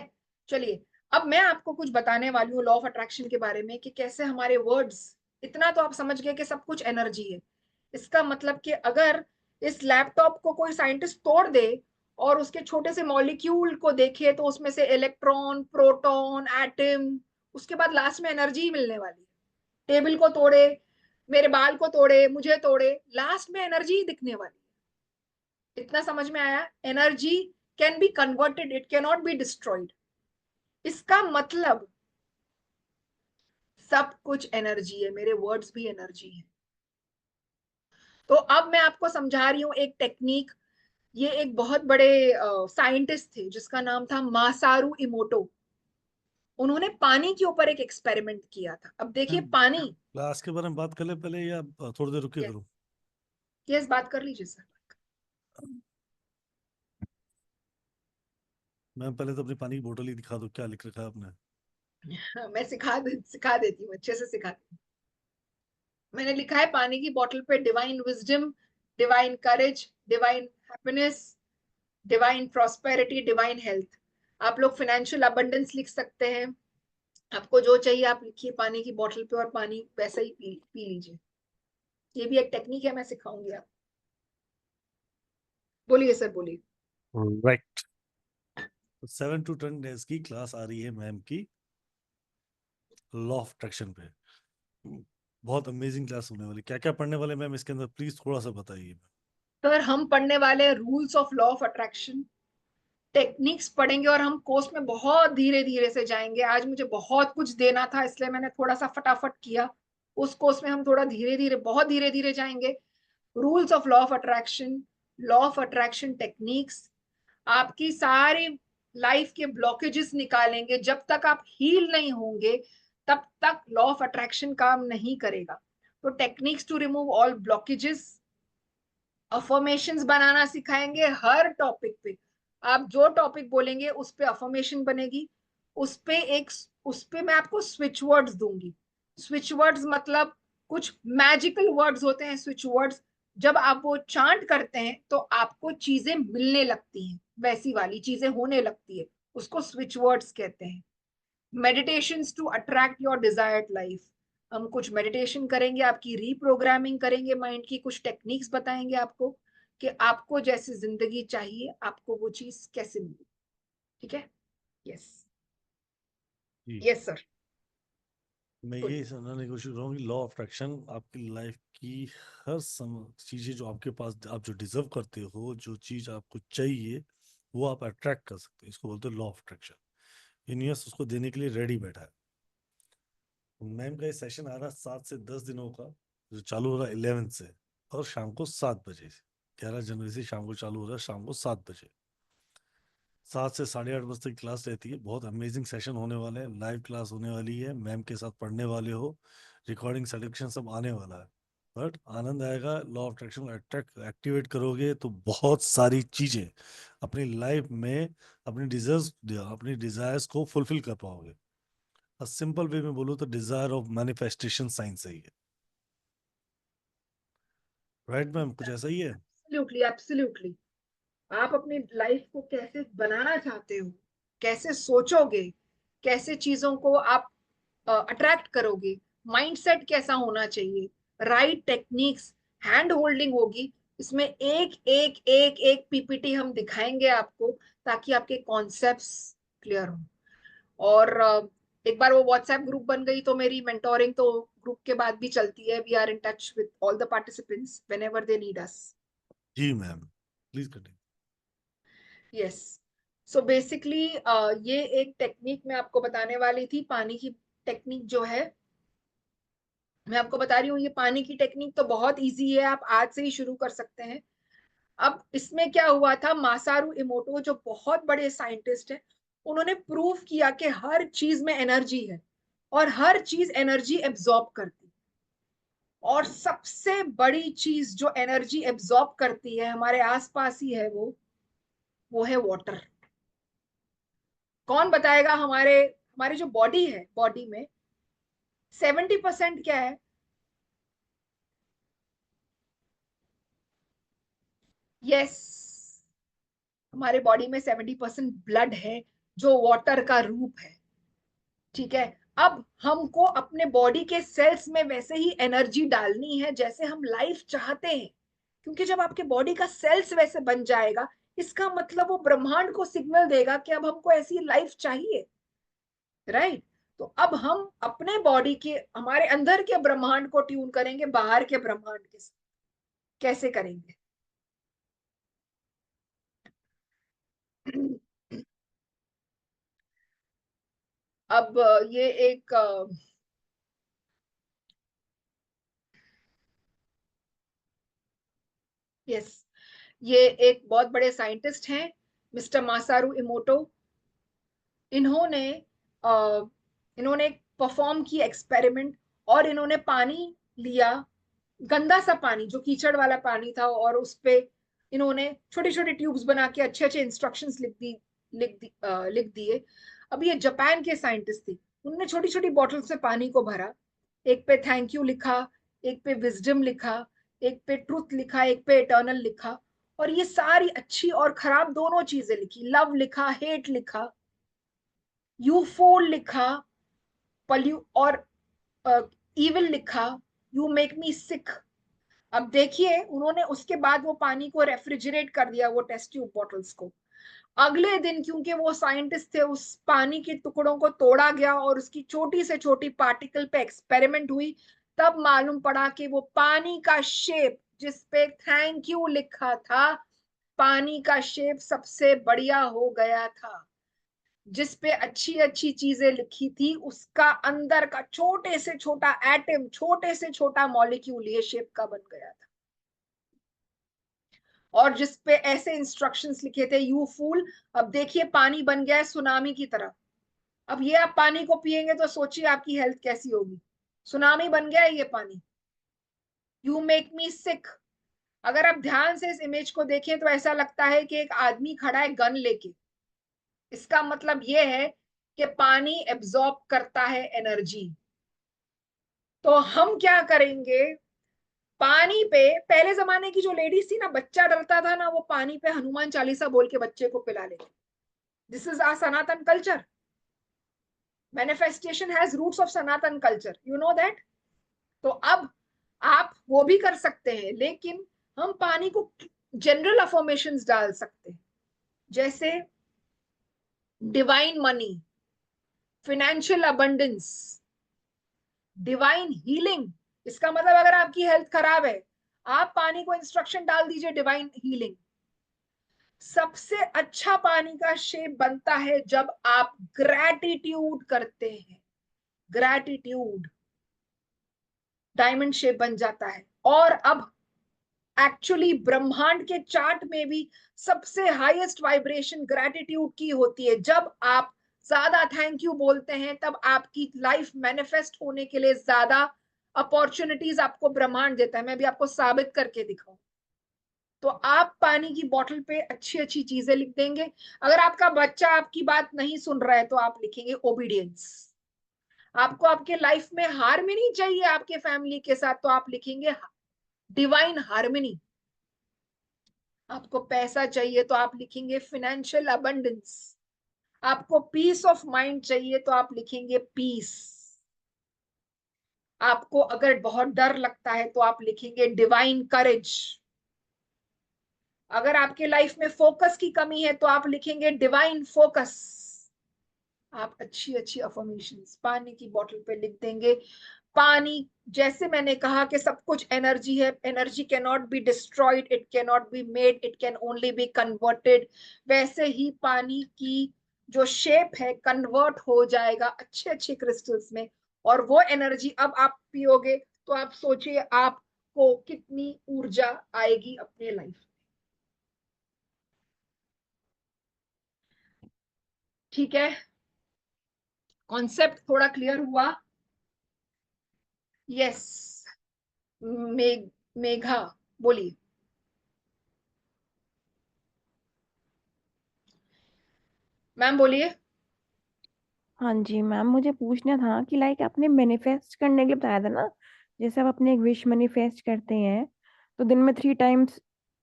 चलिए, अब मैं आपको कुछ बताने वाली हूँ लॉ ऑफ अट्रैक्शन के बारे में कि कैसे हमारे वर्ड्स, इतना तो आप समझ गए कि सब कुछ एनर्जी है। इसका मतलब कि अगर इस लैपटॉप को कोई साइंटिस्ट तोड़ दे और उसके छोटे से मॉलिक्यूल को देखे तो उसमें से इलेक्ट्रॉन, प्रोटॉन, एटम, उसके बाद लास्ट में एनर्जी ही मिलने वाली है। टेबल को तोड़े, मेरे बाल को तोड़े, मुझे तोड़े, लास्ट में एनर्जी ही दिखने वाली है। इतना समझ में आया? Energy can be converted, it can not be destroyed. इसका मतलब सब कुछ एनर्जी है, मेरे वर्ड्स भी एनर्जी है। तो अब मैं आपको समझा रही हूं एक टेक्निक। ये एक बहुत बड़े साइंटिस्ट थे जिसका नाम था मासारू इमोटो। उन्होंने पानी के ऊपर एक एक्सपेरिमेंट किया था। अब देखिए पानी, क्लास के बारे में बात कर ले पहले या थोड़ी देर रुक के करूं? यस, बात कर लीजिए सर। मैम पहले तो अपनी पानी की बोतल ही दिखा दो, क्या लिख रखा है आपने? मैं सिखा देती हूँ, अच्छे से सिखा देती हूँ। मैंने लिखा है पानी की बोतल पे divine wisdom, divine courage, divine happiness, divine prosperity, divine health. आप लोग फाइनेंशियल अबंडेंस लिख सकते हैं, आपको जो चाहिए आप लिखिए पानी की बोतल पे और पानी वैसा ही पी लीजिए। ये भी एक टेक्निक है, मैं सिखाऊंगी आप। बोलिए सर, बोलिए। राइट। 7 to 10 डेज की क्लास आ रही है मैम की लॉ ऑफ अट्रैक्शन पे। बहुत अमेजिंग क्लास होने वाली। क्या क्या पढ़ने वाले मैम इसके अंदर, प्लीज थोड़ा सा बताइए। सर हम पढ़ने वाले rules of law of attraction, techniques पढ़ेंगे और हम कोर्स में बहुत धीरे धीरे से जाएंगे। आज मुझे बहुत कुछ देना था इसलिए मैंने थोड़ा सा फटाफट किया। उस कोर्स में हम थोड़ा धीरे धीरे, बहुत धीरे धीरे जाएंगे। Rules of law of attraction, law of attraction techniques, आपकी सारी लाइफ के ब्लॉकेजेस निकालेंगे। जब तक आप हील नहीं होंगे तब तक लॉ ऑफ अट्रैक्शन काम नहीं करेगा। तो techniques to remove all blockages, affirmations बनाना सिखाएंगे हर टॉपिक पे। आप जो टॉपिक बोलेंगे उस पे अफर्मेशन बनेगी। उस पे मैं आपको स्विच वर्ड्स दूंगी। स्विच वर्ड्स मतलब कुछ मैजिकल वर्ड्स होते हैं स्विच वर्ड्स। जब आप वो चांट करते हैं तो आपको चीजें मिलने लगती हैं, वैसी वाली चीजें होने लगती है, उसको स्विच वर्ड्स कहते हैं। Meditations to attract your desired life, हम कुछ मेडिटेशन करेंगे, आपकी रीप्रोग्रामिंग करेंगे माइंड की, कुछ टेक्निक्स बताएंगे आपको कि आपको जैसी जिंदगी चाहिए आपको वो चीज कैसे मिले। ठीक है? Yes, yes sir. मैं ये समझाने की कोशिश करूँगी लॉ ऑफ अट्रैक्शन आपकी लाइफ की हर चीजें जो आपके पास, आप जो डिजर्व करते हो, जो चीज आपको चाहिए वो आप अट्रैक्ट कर सकते हैं। इसको बोलते हैं लॉ ऑफ अट्रैक्शन। यूनिवर्स उसको देने के लिए रेडी बैठा है। मैम का ये सेशन आ रहा 7 से 10 दिनों का, जो चालू हो रहा है 11 से, और शाम को 7 बजे से। 11 जनवरी से शाम को चालू हो रहा है, शाम को 7 बजे। 7 से 8:30 बजे तक क्लास रहती है। बहुत अमेजिंग सेशन होने वाले हैं, लाइव क्लास होने वाली है। मैम के साथ पढ़ने वाले हो, रिकॉर्डिंग सेलेक्शन सब आने वाला है। बट आनंद आएगा। लॉ ऑफ अट्रैक्शन एक्टिवेट करोगे तो बहुत सारी चीजें अपनी लाइफ में अपनी डिजायर्स को फुलफिल कर पाओगे। सिंपल वे में बोलो तो डिजायर ऑफ मैनिफेस्टेशन साइंस है ये। राइट मैम, कुछ ऐसा ही है? Absolutely, absolutely. आप अपनी लाइफ को कैसे बनाना चाहते हो, कैसे सोचोगे, कैसे चीजों को आप अट्रैक्ट करोगे, माइंडसेट कैसा होना चाहिए, राइट टेक्निक्स, हैंड होल्डिंग होगी। इसमें एक एक एक एक पीपीटी हम दिखाएंगे आपको ताकि आपके कॉन्सेप्ट्स क्लियर हो। और एक बार वो व्हाट्सएप ग्रुप बन गई तो मेरी मेंटोरिंग तो ग्रुप के बाद भी चलती है। We are in touch with all the participants whenever they need us. जी ma'am, please continue. Yes, so basically ये एक टेक्निक मैं आपको बताने वाली थी। पानी की टेक्निक जो है मैं आपको बता रही हूँ, ये पानी की टेक्निक तो बहुत इजी है, आप आज से ही शुरू कर सकते हैं। अब इसमें क्या हुआ था, मासारू इमोटो जो बहुत बड़े साइंटिस्ट हैं, उन्होंने प्रूव किया कि हर चीज में एनर्जी है और हर चीज एनर्जी एब्जॉर्ब करती। और सबसे बड़ी चीज जो एनर्जी एब्जॉर्ब करती है हमारे आसपास ही है, वो है वाटर। कौन बताएगा? हमारे हमारी जो बॉडी है, बॉडी में 70% क्या है? यस, हमारे बॉडी में 70% ब्लड है जो वाटर का रूप है। ठीक है, अब हमको अपने बॉडी के सेल्स में वैसे ही एनर्जी डालनी है जैसे हम लाइफ चाहते हैं, क्योंकि जब आपके बॉडी का सेल्स वैसे बन जाएगा, इसका मतलब वो ब्रह्मांड को सिग्नल देगा कि अब हमको ऐसी लाइफ चाहिए, राइट? तो अब हम अपने बॉडी के, हमारे अंदर के ब्रह्मांड को ट्यून करेंगे बाहर के ब्रह्मांड के साथ। कैसे करेंगे? अब ये एक यस, ये एक बहुत बड़े साइंटिस्ट हैं, मिस्टर मासारू इमोटो। इन्होंने इन्होंने परफॉर्म की एक्सपेरिमेंट, और इन्होंने पानी लिया, गंदा सा पानी जो कीचड़ वाला पानी था, और उस पे इन्होंने छोटे छोटे ट्यूब्स बना के अच्छे अच्छे इंस्ट्रक्शंस लिख दिए। अब ये जापान के साइंटिस्ट थे, उन्होंने छोटी छोटी बॉटल से पानी को भरा, एक पे थैंक यू लिखा, एक पे विजडम लिखा, एक पे ट्रुथ लिखा, एक पे इटर्नल लिखा, और ये सारी अच्छी और खराब दोनों चीजें लिखी, लव लिखा, हेट लिखा, यूफोल लिखा, पल्यू और इविल लिखा, यू मेक मी सिक। अब देखिए, उन्होंने उसके बाद वो पानी को रेफ्रिजरेट कर दिया, वो टेस्ट ट्यूब बॉटल्स को। अगले दिन, क्योंकि वो साइंटिस्ट थे, उस पानी के टुकड़ों को तोड़ा गया और उसकी छोटी से छोटी पार्टिकल पे एक्सपेरिमेंट हुई। तब मालूम पड़ा कि वो पानी का शेप जिस पे थैंक यू लिखा था, पानी का शेप सबसे बढ़िया हो गया था। जिस पे अच्छी अच्छी चीजें लिखी थी, उसका अंदर का छोटे से छोटा एटम, छोटे से छोटा मॉलिक्यूल ये शेप का बन गया था। और जिस पे ऐसे इंस्ट्रक्शंस लिखे थे, यू फूल, अब देखिए पानी बन गया है सुनामी की तरह। अब ये आप पानी को पिएंगे तो सोचिए आपकी हेल्थ कैसी होगी। सुनामी बन गया है ये पानी। यू मेक मी सिक, अगर आप ध्यान से इस इमेज को देखें तो ऐसा लगता है कि एक आदमी खड़ा है गन लेके। इसका मतलब ये है कि पानी एब्जॉर्ब करता है एनर्जी। तो हम क्या करेंगे? पानी पे, पहले जमाने की जो लेडीज थी ना, बच्चा डरता था ना, वो पानी पे हनुमान चालीसा बोल के बच्चे को पिला लेते। This is our Sanatan culture. Manifestation has roots of Sanatan culture, you know that. तो अब आप वो भी कर सकते हैं, लेकिन हम पानी को जनरल अफर्मेशंस डाल सकते हैं, जैसे divine money, financial abundance, divine healing. इसका मतलब अगर आपकी हेल्थ खराब है, आप पानी को इंस्ट्रक्शन डाल दीजिए डिवाइन हीलिंग। सबसे अच्छा पानी का शेप बनता है जब आप ग्रैटिट्यूड करते हैं। ग्रैटिट्यूड डायमंड शेप बन जाता है। और अब एक्चुअली ब्रह्मांड के चार्ट में भी सबसे हाईएस्ट वाइब्रेशन ग्रैटिट्यूड की होती है। जब आप ज्यादा थैंक यू बोलते हैं, तब आपकी लाइफ मैनिफेस्ट होने के लिए ज्यादा अपॉर्चुनिटीज आपको ब्रह्मांड देता है। मैं भी आपको साबित करके दिखाऊं। तो आप पानी की बोतल पे अच्छी अच्छी चीजें लिख देंगे। अगर आपका बच्चा आपकी बात नहीं सुन रहा है तो आप लिखेंगे ओबीडियंस। आपको आपके लाइफ में हार्मनी चाहिए आपके फैमिली के साथ, तो आप लिखेंगे डिवाइन हार्मनी। आपको पैसा चाहिए तो आप लिखेंगे फिनेंशियल अबंडेंस। आपको पीस ऑफ माइंड चाहिए तो आप लिखेंगे पीस। आपको अगर बहुत डर लगता है तो आप लिखेंगे डिवाइन करेज। अगर आपके लाइफ में फोकस की कमी है तो आप लिखेंगे डिवाइन फोकस। आप अच्छी अच्छी अफर्मेशंस पानी की बोतल पे लिख देंगे। पानी, जैसे मैंने कहा कि सब कुछ एनर्जी है, energy can not be destroyed, it can not be made, it can only be converted. वैसे ही पानी की जो शेप है कन्वर्ट हो जाएगा अच्छे अच्छे क्रिस्टल्स में, और वो एनर्जी अब आप पियोगे तो आप सोचिए आपको कितनी ऊर्जा आएगी अपने लाइफ में। ठीक है, कॉन्सेप्ट थोड़ा क्लियर हुआ? यस, मेघा बोलिए। मैम बोलिए। हाँ जी मैम, मुझे पूछना था कि लाइक आपने मैनिफेस्ट करने के लिए बताया था ना, जैसे आप अपने एक विश मैनिफेस्ट करते हैं तो दिन में 3 टाइम्स,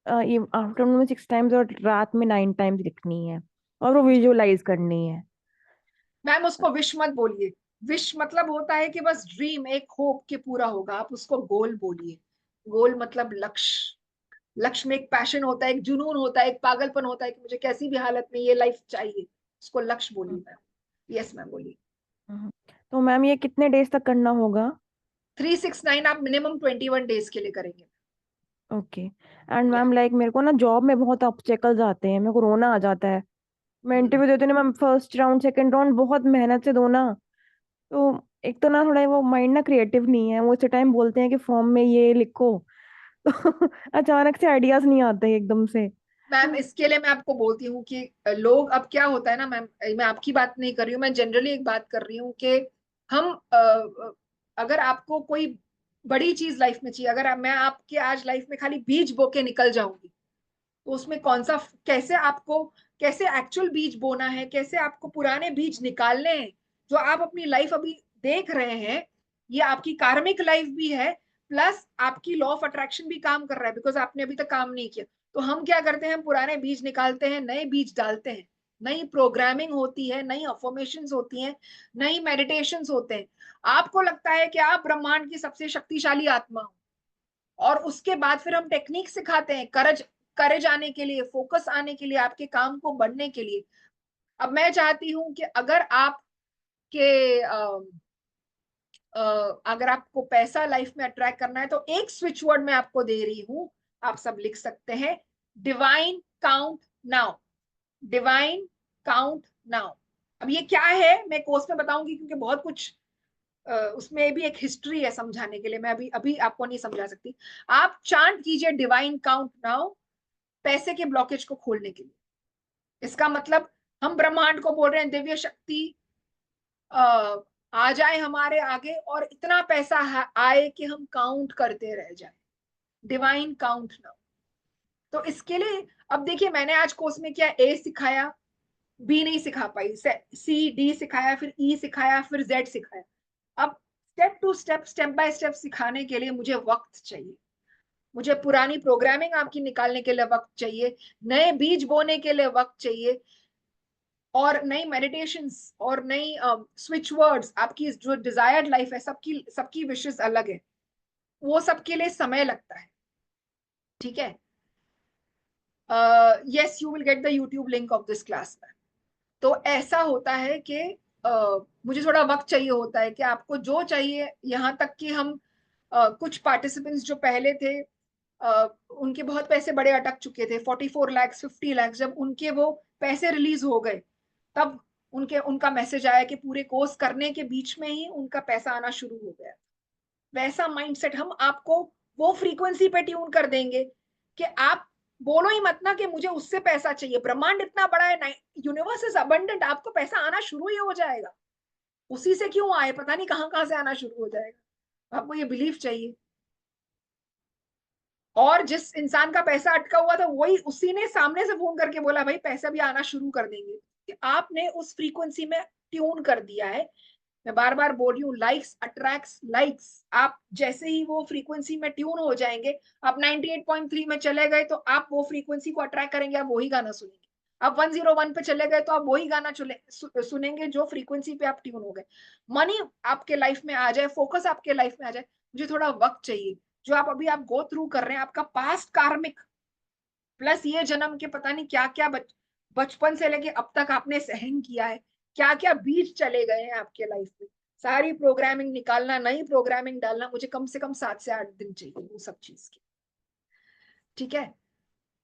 आफ्टरनून में 6 टाइम्स और रात में 9 टाइम्स लिखनी है और वो विजुअलाइज करनी है। मैम उसको विश मत बोलिए। विश मतलब होता है कि बस ड्रीम, एक होप के पूरा होगा, आप उसको गोल बोलिए। गोल मतलब लक्ष्य। लक्ष्य में एक पैशन होता है, एक जुनून होता है, एक पागलपन होता है कि मुझे कैसी भी हालत में ये लाइफ चाहिए। उसको लक्ष्य बोलिए मैम। यस मैम बोलिए। तो मैम ये कितने डेज तक करना होगा? 369 आप मिनिमम 21 डेज के लिए करेंगे। ओके। एंड या मैम लाइक मेरे को ना जॉब में बहुत ऑब्स्टेकल्स आते हैं, मेरे को रोना आ जाता है। मैं इंटरव्यू देती हूँ ना ma'am, first round second round बहुत मेहनत से दो ना, तो एक तो ना थोड़ा वो माइंड ना क्रिएटिव नहीं है, वो इस टाइम बोलते हैं कि फॉर्म में ये लिखो तो अचानक से आइडियाज नहीं आते एकदम से। मैम इसके लिए मैं आपको बोलती हूँ कि लोग, अब क्या होता है ना मैम, मैं आपकी बात नहीं कर रही हूँ, मैं जनरली एक बात कर रही हूँ कि हम अगर आपको कोई बड़ी चीज लाइफ में चाहिए, अगर मैं आपके आज लाइफ में खाली बीज बो के निकल जाऊंगी तो उसमें कौन सा, कैसे आपको, कैसे एक्चुअल बीज बोना है, कैसे आपको पुराने बीज निकालने हैं जो आप अपनी लाइफ अभी देख रहे हैं। ये आपकी कार्मिक लाइफ भी है, प्लस आपकी लॉ ऑफ अट्रैक्शन भी काम कर रहा है, बिकॉज आपने अभी तक काम नहीं किया। तो हम क्या करते हैं, हम पुराने बीज निकालते हैं, नए बीज डालते हैं। नई प्रोग्रामिंग होती है, नई अफर्मेशंस होती हैं, नई मेडिटेशंस होते हैं। आपको लगता है कि आप ब्रह्मांड की सबसे शक्तिशाली आत्मा हो, और उसके बाद फिर हम टेक्निक सिखाते हैं, करेज आने के लिए, फोकस आने के लिए, आपके काम को बढ़ने के लिए। अब मैं चाहती हूं कि अगर आपके अगर आपको पैसा लाइफ में अट्रैक्ट करना है तो एक स्विच वर्ड मैं आपको दे रही हूं, आप सब लिख सकते हैं। Divine count now. Divine count now. अब ये क्या है मैं कोर्स में बताऊंगी, क्योंकि बहुत कुछ उसमें भी एक हिस्ट्री है समझाने के लिए, मैं अभी अभी आपको नहीं समझा सकती। आप चांट कीजिए डिवाइन काउंट नाउ, पैसे के ब्लॉकेज को खोलने के लिए। इसका मतलब हम ब्रह्मांड को बोल रहे हैं, दिव्य शक्ति आ जाए हमारे आगे और इतना पैसा आए कि हम काउंट करते रह जाए। Divine count now. तो इसके लिए अब देखिए, मैंने आज कोर्स में क्या ए सिखाया, बी नहीं सिखा पाई, सी डी सिखाया, फिर ई सिखाया, फिर जेड सिखाया। अब step to step, step by step सिखाने के लिए मुझे वक्त चाहिए। मुझे पुरानी प्रोग्रामिंग आपकी निकालने के लिए वक्त चाहिए, नए बीज बोने के लिए वक्त चाहिए, और नई मेडिटेशंस और नई स्विच वर्ड्स। आपकी जो डिजायर्ड लाइफ है, सबकी सबकी विशेस अलग है, वो सबके लिए समय लगता है। ठीक है। Yes, you will get the YouTube link of this class. तो ऐसा होता है कि मुझे थोड़ा वक्त चाहिए होता है कि आपको जो चाहिए, यहाँ तक कि हम कुछ पार्टिसिपेंट्स जो पहले थे, उनके बहुत पैसे बड़े अटक चुके थे, 44 लाख 50 लाख, जब उनके वो पैसे रिलीज हो गए तब उनका मैसेज आया कि पूरे कोर्स करने के बीच में ही उनका पैसा आना शुरू हो गया। वैसा माइंडसेट हम आपको वो फ्रीक्वेंसी पे ट्यून कर देंगे कि आप बोलो ही मत ना कि मुझे उससे पैसा चाहिए। ब्रह्मांड इतना बड़ा है, यूनिवर्स इज अबंडेंट, आपको पैसा आना शुरू ही हो जाएगा। उसी से क्यों आए, पता नहीं कहां कहां से आना शुरू हो जाएगा। आपको ये बिलीफ चाहिए। और जिस इंसान का पैसा अटका हुआ था, वही उसी ने सामने से फोन करके बोला भाई पैसा भी आना शुरू कर देंगे, कि आपने उस फ्रीक्वेंसी में ट्यून कर दिया है। मैं बार बार बोल रही हूँ, लाइक्स अट्रैक्ट्स लाइक्स। आप जैसे ही वो फ्रीक्वेंसी में ट्यून हो जाएंगे, आप 98.3 में चले गए तो आप वो फ्रीक्वेंसी को अट्रैक्ट करेंगे, आप वही गाना सुनेंगे। आप 101 पे चले गए तो आप वही गाना सुनेंगे जो फ्रीक्वेंसी पे आप ट्यून हो गए। मनी आपके लाइफ में आ जाए, फोकस आपके लाइफ में आ जाए। मुझे थोड़ा वक्त चाहिए। जो आप अभी आप गो थ्रू कर रहे हैं, आपका पास्ट कार्मिक प्लस ये जन्म के पता नहीं क्या क्या बचपन से लेके अब तक आपने सहन किया है, क्या क्या बीज चले गए हैं आपके लाइफ में, सारी प्रोग्रामिंग निकालना, नई प्रोग्रामिंग डालना। मुझे कम से कम 7 से 8 दिन चाहिए वो सब चीज की। ठीक है।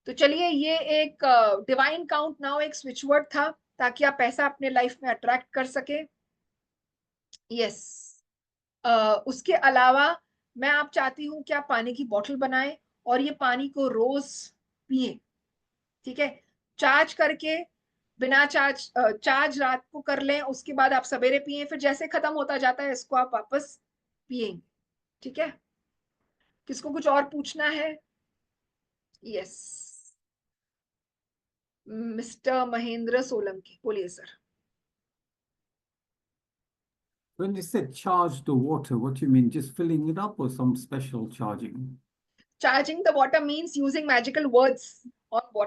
तो चलिए, ये एक डिवाइन काउंट नाउ एक स्विच वर्ड था, ताकि आप पैसा अपने लाइफ में अट्रैक्ट कर सके। यस। उसके अलावा मैं आप चाहती हूं कि आप पानी की बोतल बनाएं और ये पानी को रोज पिए। ठीक है। चार्ज करके, बिना चार्ज रात को कर लें, उसके बाद आप सवेरे पिए, फिर जैसे खत्म होता जाता है इसको आप वापस पिएंगे। ठीक है। किसको कुछ और पूछना है? यस, मिस्टर महेंद्र सोलंकी, बोलिए sir. When you said charge the water, what do you mean? Just filling it up or some special charging? Charging the water means using magical words on water.